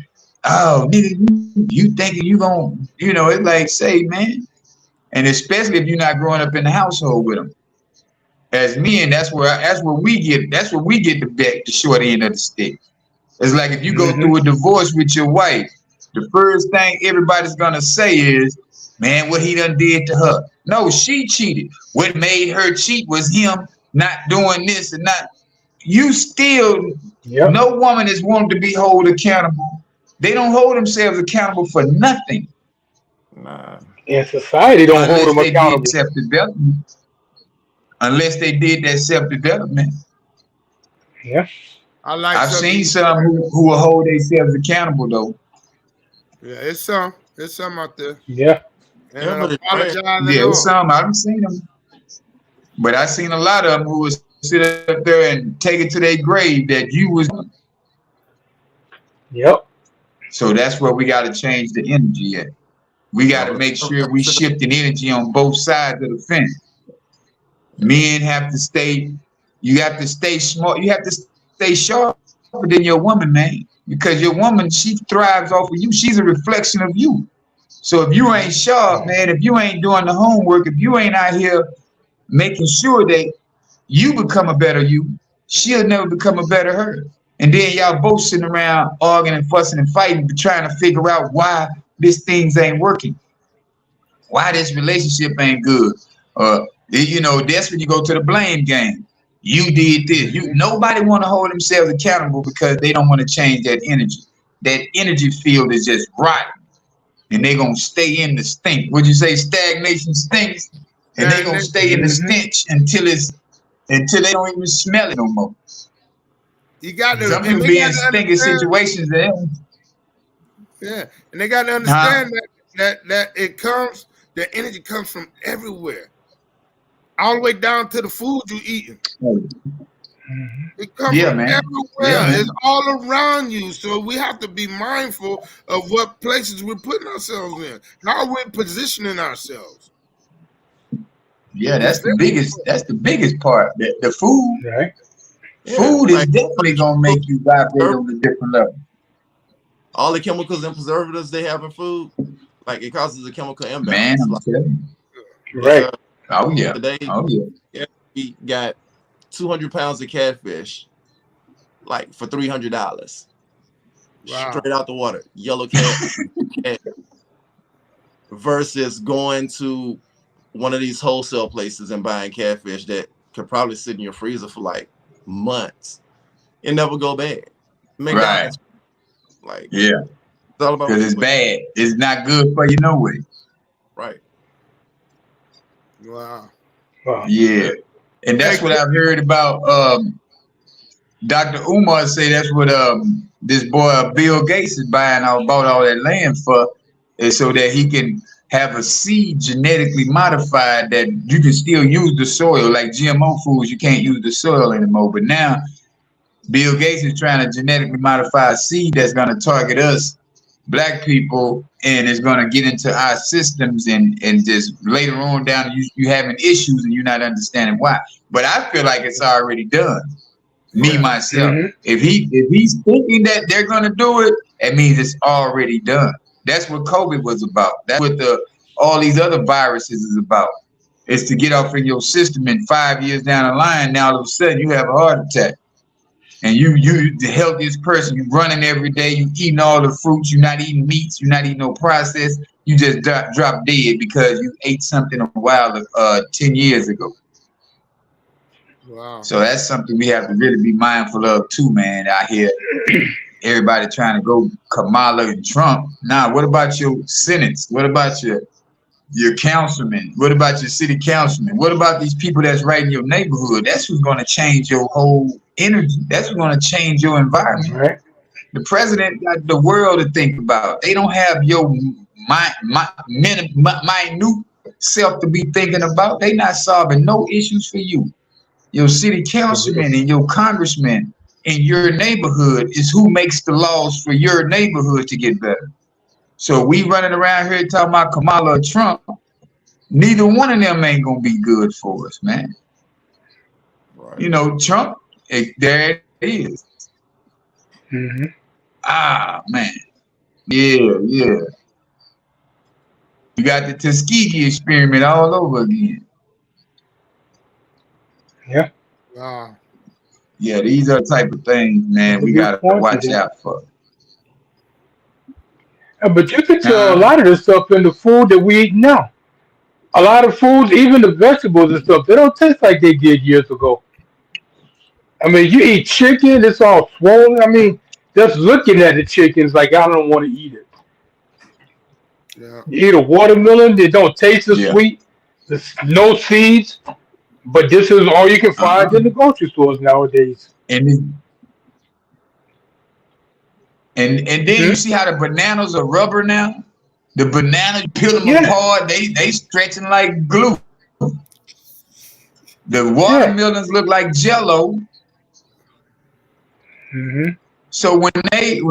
Oh, nigga, you thinking you gonna, it's like, say, man. And especially if you're not growing up in the household with them. As men, that's where we get the short end of the stick. It's like if you go through a divorce with your wife, the first thing everybody's gonna say is, man, what he done did to her. No, she cheated. What made her cheat was him not doing this and not. You still, no woman is wanting to be held accountable. They don't hold themselves accountable for nothing. Nah. And society don't hold them accountable. Unless they did that self-development. Yeah. I've seen some who will hold themselves accountable though. Yeah, it's some out there. Yeah. And it's some. I haven't seen them. But I've seen a lot of them who will sit up there and take it to their grave that you was. Yep. So that's where we got to change the energy at. We got to make sure we shifting energy on both sides of the fence. Men have to stay. You have to stay smart. You have to stay sharper than your woman, man. Because your woman, she thrives off of you. She's a reflection of you. So if you ain't sharp, man, if you ain't doing the homework, if you ain't out here making sure that you become a better you, she'll never become a better her. And then y'all both sitting around arguing and fussing and fighting, trying to figure out why this things ain't working, why this relationship ain't good. That's when you go to the blame game. You did this. Nobody want to hold themselves accountable because they don't want to change that energy. That energy field is just rotten. And they're going to stay in the stink. Would you say stagnation stinks? And they're going to stay in the stench until they don't even smell it no more. You got to. Some people be in stinking situations there. Yeah, and they got to understand that the energy comes from everywhere, all the way down to the food you eating. It comes from everywhere. Yeah, it's all around you. So we have to be mindful of what places we're putting ourselves in, how we're positioning ourselves. Yeah, that's the biggest part. The food. Right. Food is definitely gonna make you vibrate on a different level. All the chemicals and preservatives they have in food, like it causes a chemical imbalance. Man, I'm telling you. Right. Oh yeah. Today, We got 200 pounds of catfish, like for $300, straight out the water, yellow cat, versus going to one of these wholesale places and buying catfish that could probably sit in your freezer for like months and never go bad. McDonald's, like, yeah, it's all about because it's bad. It's not good for you no way. Right. Wow. Yeah, and that's what I've heard about. Dr. Umar say that's what this boy Bill Gates is bought all that land for, is so that he can have a seed genetically modified that you can still use the soil. Like GMO foods, you can't use the soil anymore. But now Bill Gates is trying to genetically modify a seed that's going to target us Black people, and it's going to get into our systems, and just later on down you having issues and you're not understanding why. But I feel like it's already done. Me myself, if he's thinking that they're going to do it, it means it's already done. That's what COVID was about. That's what all these other viruses is about. It's to get off in your system, and 5 years down the line, now all of a sudden you have a heart attack. And you the healthiest person, you running every day, you eating all the fruits, you're not eating meats, you're not eating no processed, you just drop dead because you ate something a while 10 years ago. Wow. So that's something we have to really be mindful of too, man. I hear everybody trying to go Kamala and Trump. Nah, what about your senates? What about your councilmen? What about your city councilmen? What about these people that's right in your neighborhood? That's what's going to change your whole energy. That's what's going to change your environment. Right. The president got the world to think about. They don't have your minute self to be thinking about. They not solving no issues for you. Your city councilman and your congressman in your neighborhood is who makes the laws for your neighborhood to get better. So we running around here talking about Kamala or Trump. Neither one of them ain't gonna be good for us, man. Right. You know, Trump, there it is. Ah, man. Yeah. You got the Tuskegee experiment all over again. Yeah. Wow. Yeah, these are the type of things, man, we gotta watch out for. But you can tell a lot of this stuff in the food that we eat now. A lot of foods, even the vegetables and stuff, they don't taste like they did years ago. I mean, you eat chicken, it's all swollen. I mean, just looking at the chicken is like, I don't want to eat it. Yeah. You eat a watermelon, it don't taste as sweet. There's no seeds. But this is all you can find in the grocery stores nowadays. And then you see how the bananas are rubber now? The bananas, you peel them apart, they stretching like glue. The watermelons look like Jello. So when they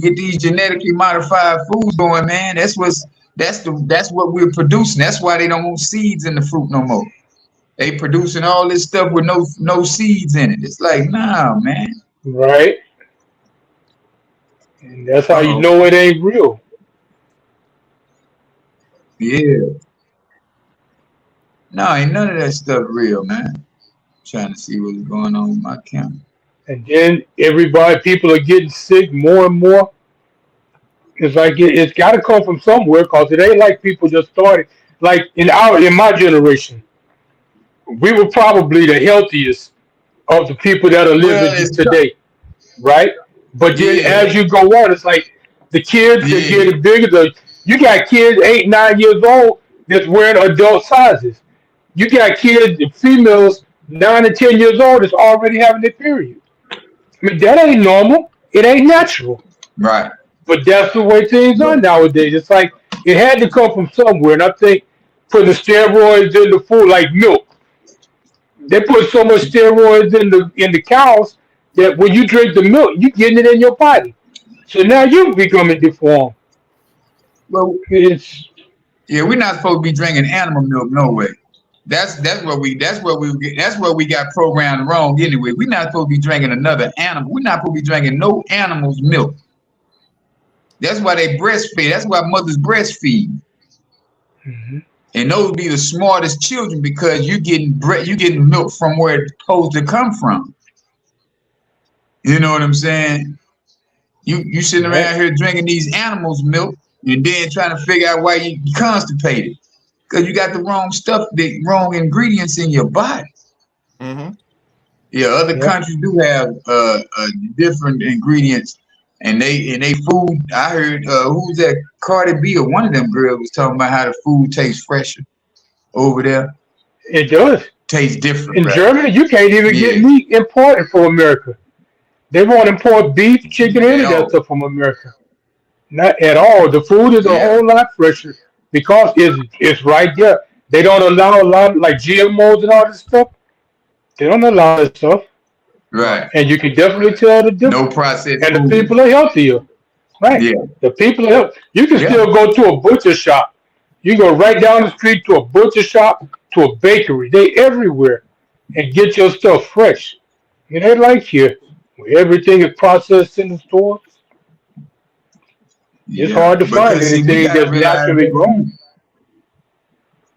get these genetically modified foods going, man, that's what we're producing. That's why they don't want seeds in the fruit no more. They producing all this stuff with no seeds in it. It's like, nah, man. Right. And that's how you know it ain't real. Yeah. No, ain't none of that stuff real, man. I'm trying to see what's going on with my camera. And then people are getting sick more and more. It's like it's got to come from somewhere, because it ain't like people just started. Like in my generation, we were probably the healthiest of the people that are living today, right? But then as you go on, it's like the kids are getting bigger. You got kids 8, 9 years old that's wearing adult sizes. You got kids, females 9 and 10 years old that's already having their period. I mean, that ain't normal. It ain't natural. Right. But that's the way things are nowadays. It's like it had to come from somewhere. And I think putting the steroids in the food, like milk. They put so much steroids in the cows that when you drink the milk, you're getting it in your body. So now you're becoming deformed. Well, we're not supposed to be drinking animal milk, no way. That's what we got programmed wrong anyway. We're not supposed to be drinking another animal. We're not supposed to be drinking no animal's milk. That's why they breastfeed. That's why mothers breastfeed. And those be the smartest children because you're getting milk from where it's supposed to come from. You know what I'm saying? You sitting around here drinking these animals' milk and then trying to figure out why you constipated. Because you got the wrong stuff, the wrong ingredients in your body. Mm-hmm. Yeah, other countries do have different ingredients, and they food. I heard who's that? Cardi B or one of them girls was talking about how the food tastes fresher over there. It does. Tastes different. In Germany, you can't even get meat imported from America. They won't import beef, chicken, any of that stuff from America. Not at all. The food is a whole lot fresher because it's right there. They don't allow a lot like GMOs and all this stuff. They don't allow that stuff. Right. And you can definitely tell the difference. No processed and food. The people are healthier. Right. Yeah. The people are healthy. You can still go to a butcher shop. You go right down the street to a butcher shop, to a bakery. They everywhere. And get your stuff fresh. It ain't like here, where everything is processed in the stores. It's hard to find anything that's naturally grown.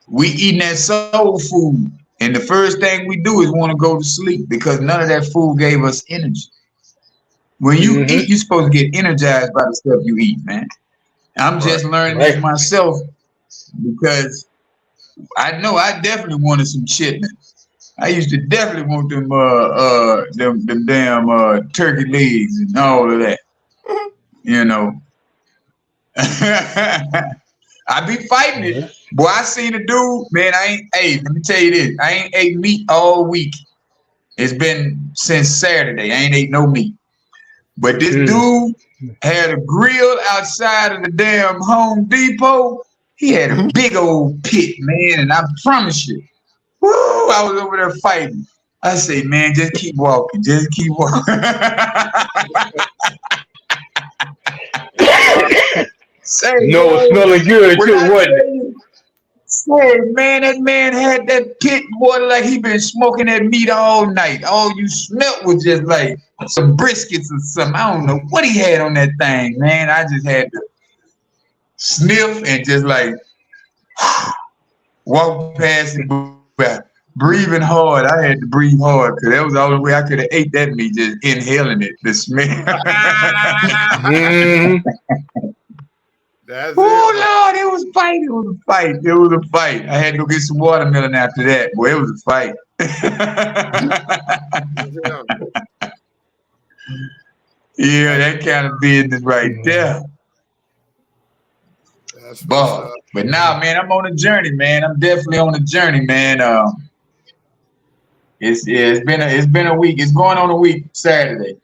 We eating that soul food. And the first thing we do is want to go to sleep because none of that food gave us energy. When you eat, you're supposed to get energized by the stuff you eat, man. I'm just learning this myself because I know I definitely wanted some chitlins. I used to definitely want them damn turkey legs and all of that. You know. I be fighting it. Boy, I seen a dude, man, let me tell you this. I ain't ate meat all week. It's been since Saturday. I ain't ate no meat. But this dude had a grill outside of the damn Home Depot. He had a big old pit, man, and I promise you, woo, I was over there fighting. I say, man, just keep walking. Just keep walking. It's smelling good too, wasn't it? Say, man, that man had that pit, boy, like he been smoking that meat all night. All you smelt was just like some briskets or something. I don't know what he had on that thing, man. I just had to sniff and just like walk past it, breathing hard. I had to breathe hard because that was the only way I could have ate that meat, just inhaling it, the smell. Lord, it was a fight. It was a fight. It was a fight. I had to go get some watermelon after that. Boy, it was a fight. Yeah, that kind of business right there. But now, man, I'm on a journey, man. I'm definitely on a journey, man. It's been a week. It's going on a week Saturday.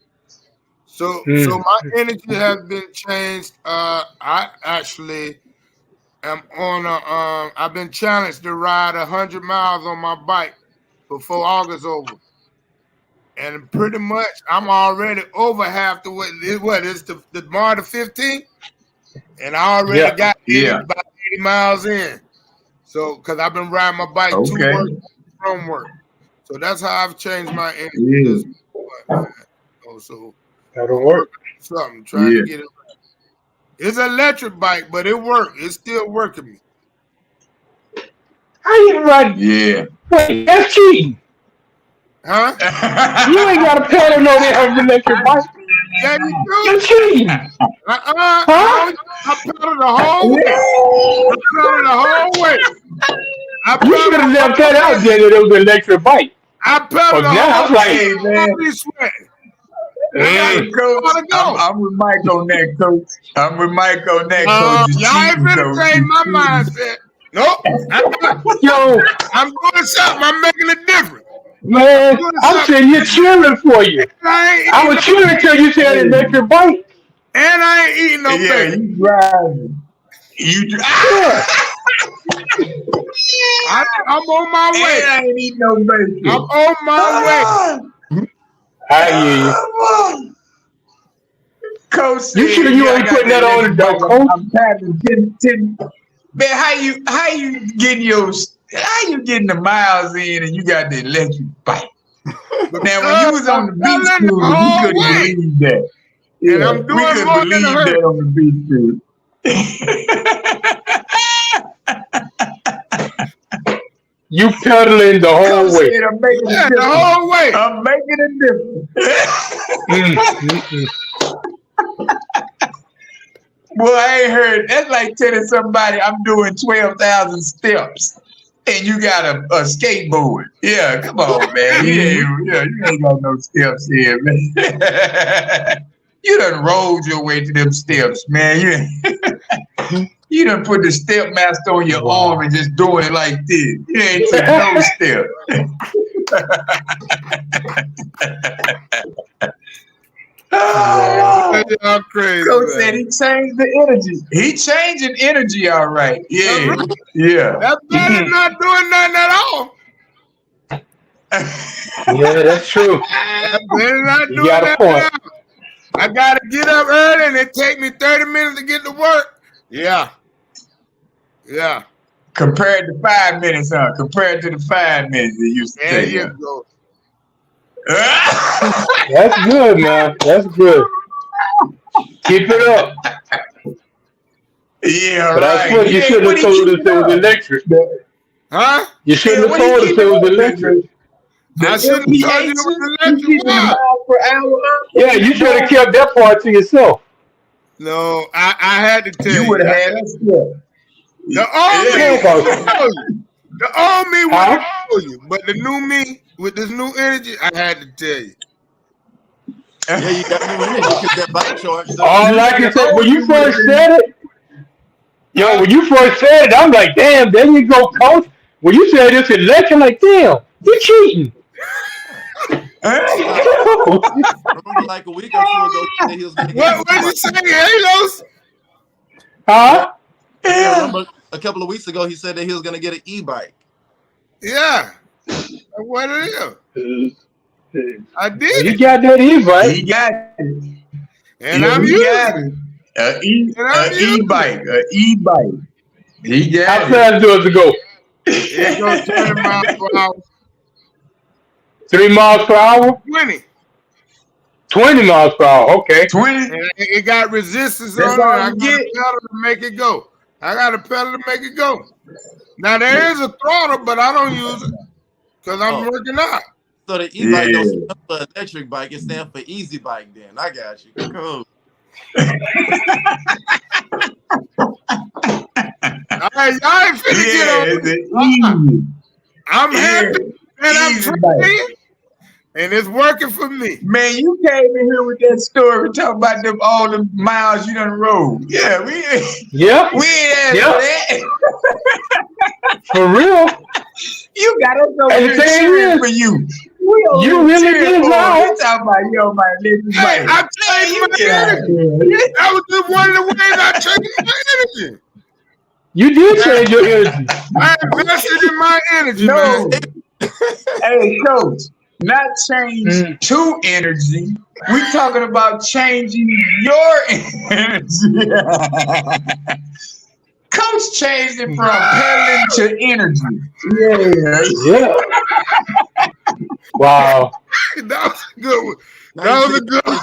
So my energy has been changed. I actually am on I've been challenged to ride 100 miles on my bike before August over. And pretty much I'm already over half the way. What is the March the 15th? And I already got about 80 miles in. So, because I've been riding my bike to work, from work. So that's how I've changed my energy. So that'll work. Something trying to get it. It's an electric bike, but it works. It's still working me. How you ride? Yeah. Wait, that's cheating. Huh? You ain't got a pedal no damn electric bike. Yeah, you do. You're cheating. Huh? I pedaled the whole way. You should have left that out there that it was an electric bike. I pedaled the whole way. Hey, Coach, I'm with Mike on that, Coach. Coach. Y'all ain't finna change my mindset. Nope. Yo, I'm doing something. I'm making a difference. Man, I'm saying you're cheering for you. I was cheering until you said electric bike. And I ain't eating no bacon. You driving. I'm on my way. And I ain't eating no bacon. I'm on my way. I hear you. Coach, you sure you ain't putting that on the dog, Coach? I'm having 10. Man, how you getting the miles in and you got the electric bike? Now, when you was on the beach cruise, we couldn't believe that. And I'm doing we couldn't more believe than that on the beach cruise. You pedaling the whole Coach way. said, I'm making a Yeah, the difference. whole way. I'm making a difference. Well, I ain't heard. That's like telling somebody I'm doing 12,000 steps and you got a skateboard. Yeah, come on, man. You ain't got no steps here, man. You done rolled your way to them steps, man. You done put the step master on your arm and just doing it like this. You ain't took no step. Y'all crazy. Coach Man. said he changed the energy. He changing energy, all right. Yeah, yeah. That brother not doing nothing at all. Yeah, that's true. That brother not You doing got a nothing point. at all. I gotta get up early and it take me 30 minutes to get to work. Yeah. Yeah. Compared to 5 minutes, huh? Compared to the 5 minutes it used to There take. you go. That's good, man. That's good. Keep it up. Yeah, But right. that's what you should have told us it was electric. Huh? You shouldn't have told us it was electric. I shouldn't have told you it was electric. Why? per hour. Yeah, you should have kept that part to yourself. No, I had to tell you. You would have had us there. The old me Yeah. would have told you. The old me would have Huh? told you. But the new me, with this new energy, I had to tell you. Yeah, you got new energy because that bike charge. All I can say, when you first said it, when you first said it, I'm like, damn, there you go, coach. When you said it's electric, like, damn, you cheating. Remember, like a week or two ago, he said he was going to get What did you say, Halos? Huh? Yeah, remember a couple of weeks ago, he said that he was going to get an e-bike. Yeah. What it is? I did You it. got that e-bike. He got it. And Yeah, I'm he using got it. it. And I'm using E-bike. An e-bike. He How got it. fast does it go? It goes 20 miles per hour. 3 miles per hour? 20. 20 miles per hour. Okay. 20. And it got resistance That's on it. all I you got a get. pedal to make it go. Now, there is a throttle, but I don't use it because I'm working out. So the e-bike don't stand for electric bike. It stands for easy bike then. I got you. Cool. All right, y'all ain't finna get on. I'm happy and I'm trying, and it's working for me. Man, you came in here with that story talking about them all the miles you done rode. Yeah, we ain't asked for that. For real. You got us over And the here thing cheering is, for you. you really did ride. You talking about yo, my little Hey, man. I changed my energy. That was just one of the ways I changed my energy. You did change your energy. I invested in my energy, No. man. Hey, coach, not change to energy. We talking about changing your energy. Coach changed it from pedaling to energy. Yeah. Wow. That was a good one. That was a good one.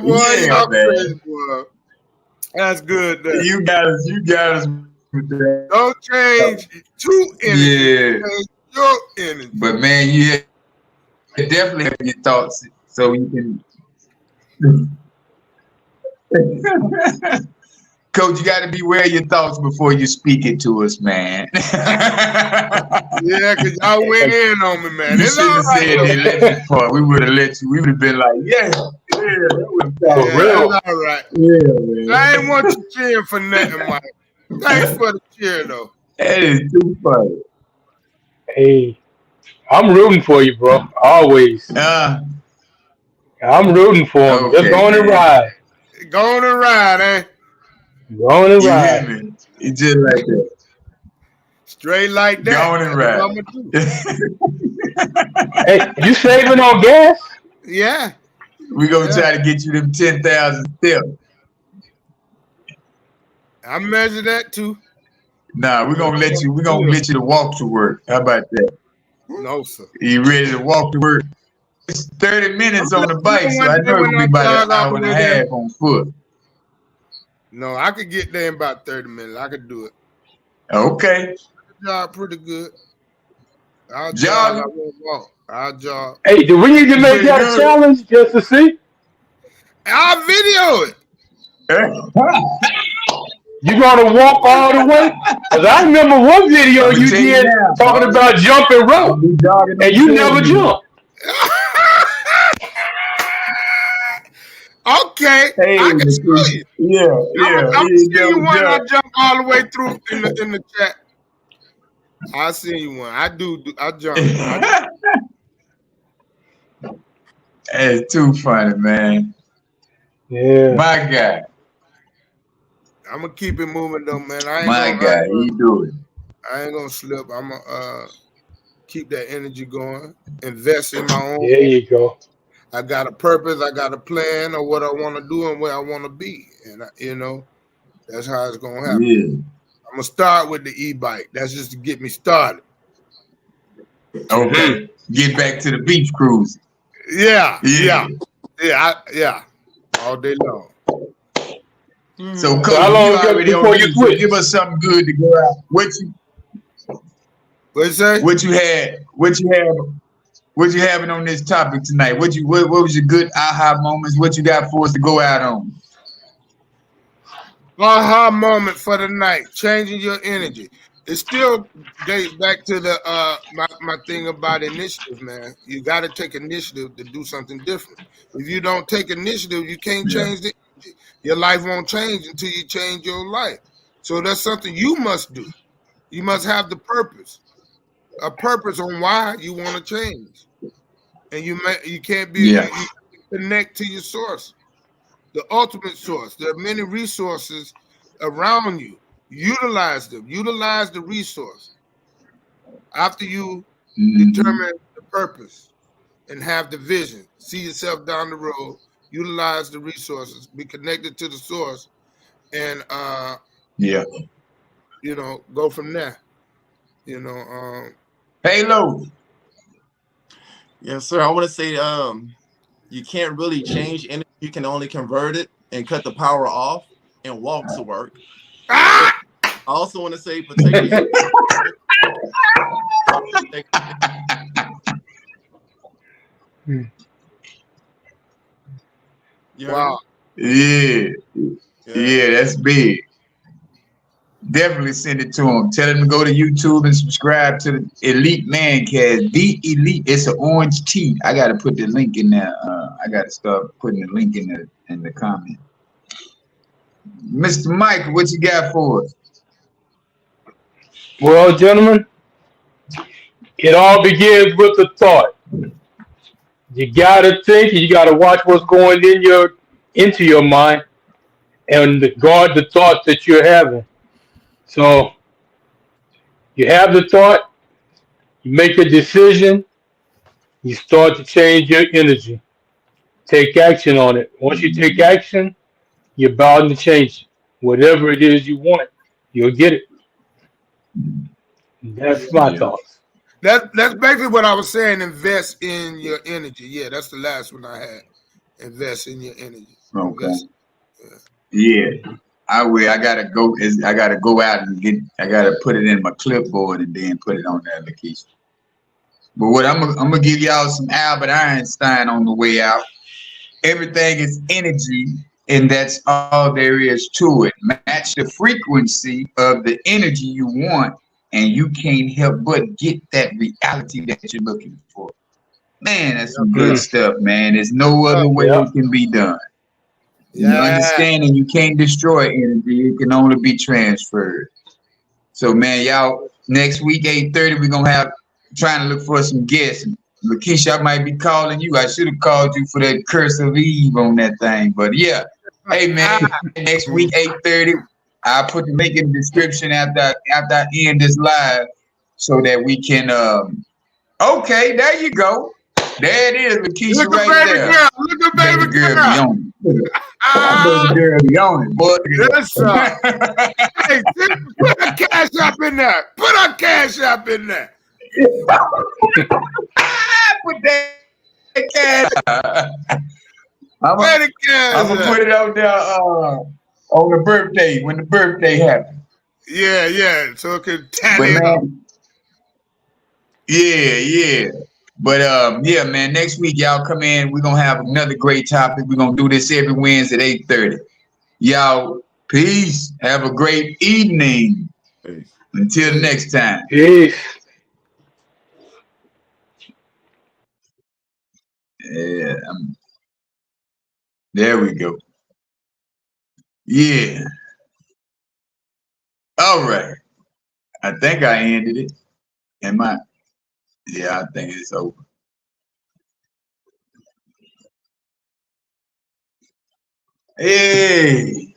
Boy, y'all crazy, boy. That's good. There. You got us with that. Don't change to energy. Yeah. Change your energy. But man, you definitely have your thoughts so you can. Coach, you got to beware of your thoughts before you speak it to us, man. Yeah, because y'all went in on me, man. You It's shouldn't all have right. said the electric part. We would have let you. We would have been like, yeah, that was For real. It's all right. Yeah, man. I ain't want you cheering for nothing, Mike. Thanks for the cheer, though. That is too funny. Hey, I'm rooting for you, bro. Always. I'm rooting for him. Okay, Just go on and ride. Go on and ride, eh? Go on and You ride. hear me? It's just like that. Straight like that. Go on and That's ride. what I'ma do. Hey, you saving on gas? Yeah. We're going to try to get you them 10,000 steps. I measure that, too. Nah, we're going to let you to walk to work. How about that? No, sir. You ready to walk to work? It's 30 minutes on the bike, so I know it'll be about an hour and a half on foot. No, I could get there in about 30 minutes. I could do it. Okay. Jog pretty good. I'll jog. I Jogging. won't walk. I'll jog. Hey, do we need to make Pretty that a good. challenge just to see? I'll video it. You gonna walk all the way? Cause I remember one video I'ma you tell you did now, talking boy. about jumping I'll rope, be jogging and on you never Tuesday. jumped. Okay, Hey, I can show you. yeah, I'm yeah. gonna He see you never one. I jumped. jump all the way through in the chat. I see you one. I do. I jump. It's too funny, man. Yeah. My guy. I'm gonna keep it moving though, man. My guy. He do it. I ain't gonna slip. I'm gonna keep that energy going. Invest in my own. There you go. I got a purpose. I got a plan of what I want to do and where I want to be, and that's how it's gonna happen. Yeah. I'm gonna start with the e-bike. That's just to get me started. Okay. Get back to the beach cruise. Yeah. All day long. So, Coach, how long you already before on you this, quit? so give us something good to go out. What you say? What you having on this topic tonight? What was your good aha moments? What you got for us to go out on? Aha moment for the night. Changing your energy. It still dates back to the my thing about initiative, man. You got to take initiative to do something different. If you don't take initiative, you can't change the energy. Your life won't change until you change your life. So that's something you must do. You must have the purpose, a purpose on why you want to change, and you can't be you connect to your source, the ultimate source. There are many resources around you. Utilize them. Utilize the resource. After you determine the purpose and have the vision, see yourself down the road, utilize the resources, be connected to the source, and go from there. Halo. Yes, sir. I want to say you can't really change energy. You can only convert it and cut the power off and walk to work. I also want to say potato. Wow. Yeah, that's big. Definitely send it to him. Tell him to go to YouTube and subscribe to the Elite Mancast. The Elite. It's an orange tea. I gotta put the link in there. I gotta start putting the link in the comment. Mr. Mike, what you got for us? Well, gentlemen, it all begins with a thought. You gotta think. You gotta watch what's going into your mind, and guard the thoughts that you're having. So you have the thought, you make a decision, you start to change your energy. Take action on it. Once you take action, you're bound to change it. Whatever it is you want, you'll get it. That's my thoughts. That's basically what I was saying. Invest in your energy. Yeah, that's the last one I had. Invest in your energy. Okay. Yeah. I will. I gotta go out and I gotta put it in my clipboard and then put it on there, Lakeisha. But what I'm gonna give y'all some Albert Einstein on the way out. Everything is energy, and that's all there is to it. Match the frequency of the energy you want, and you can't help but get that reality that you're looking for. Man, that's some good stuff, man. There's no other way it can be done. You understanding you can't destroy energy, it can only be transferred. So man, y'all, next week 8:30 we're gonna have trying to look for some guests. Lakeisha, I might be calling you. I should have called you for that curse of Eve on that thing. But yeah. Hey man, next week 8:30. I'll put the link in the description after I end this live so that we can okay, there you go. There it is, Lakeisha, right there. Girl. Look at baby girl. Baby girl be on it, boy. Yes, hey, put a cash app in there. Put a cash app in there. Put that cash. I'm gonna put it out there on the birthday when the birthday happens. Yeah. So it could But tally up. man, yeah. But yeah, man. Next week, y'all come in. We're gonna have another great topic. We're gonna do this every Wednesday at 8:30. Y'all, peace. Have a great evening. Peace. Until next time. Peace. Yeah, there we go. Yeah. All right. I think I ended it. Am I? Yeah, I think it's over. Hey.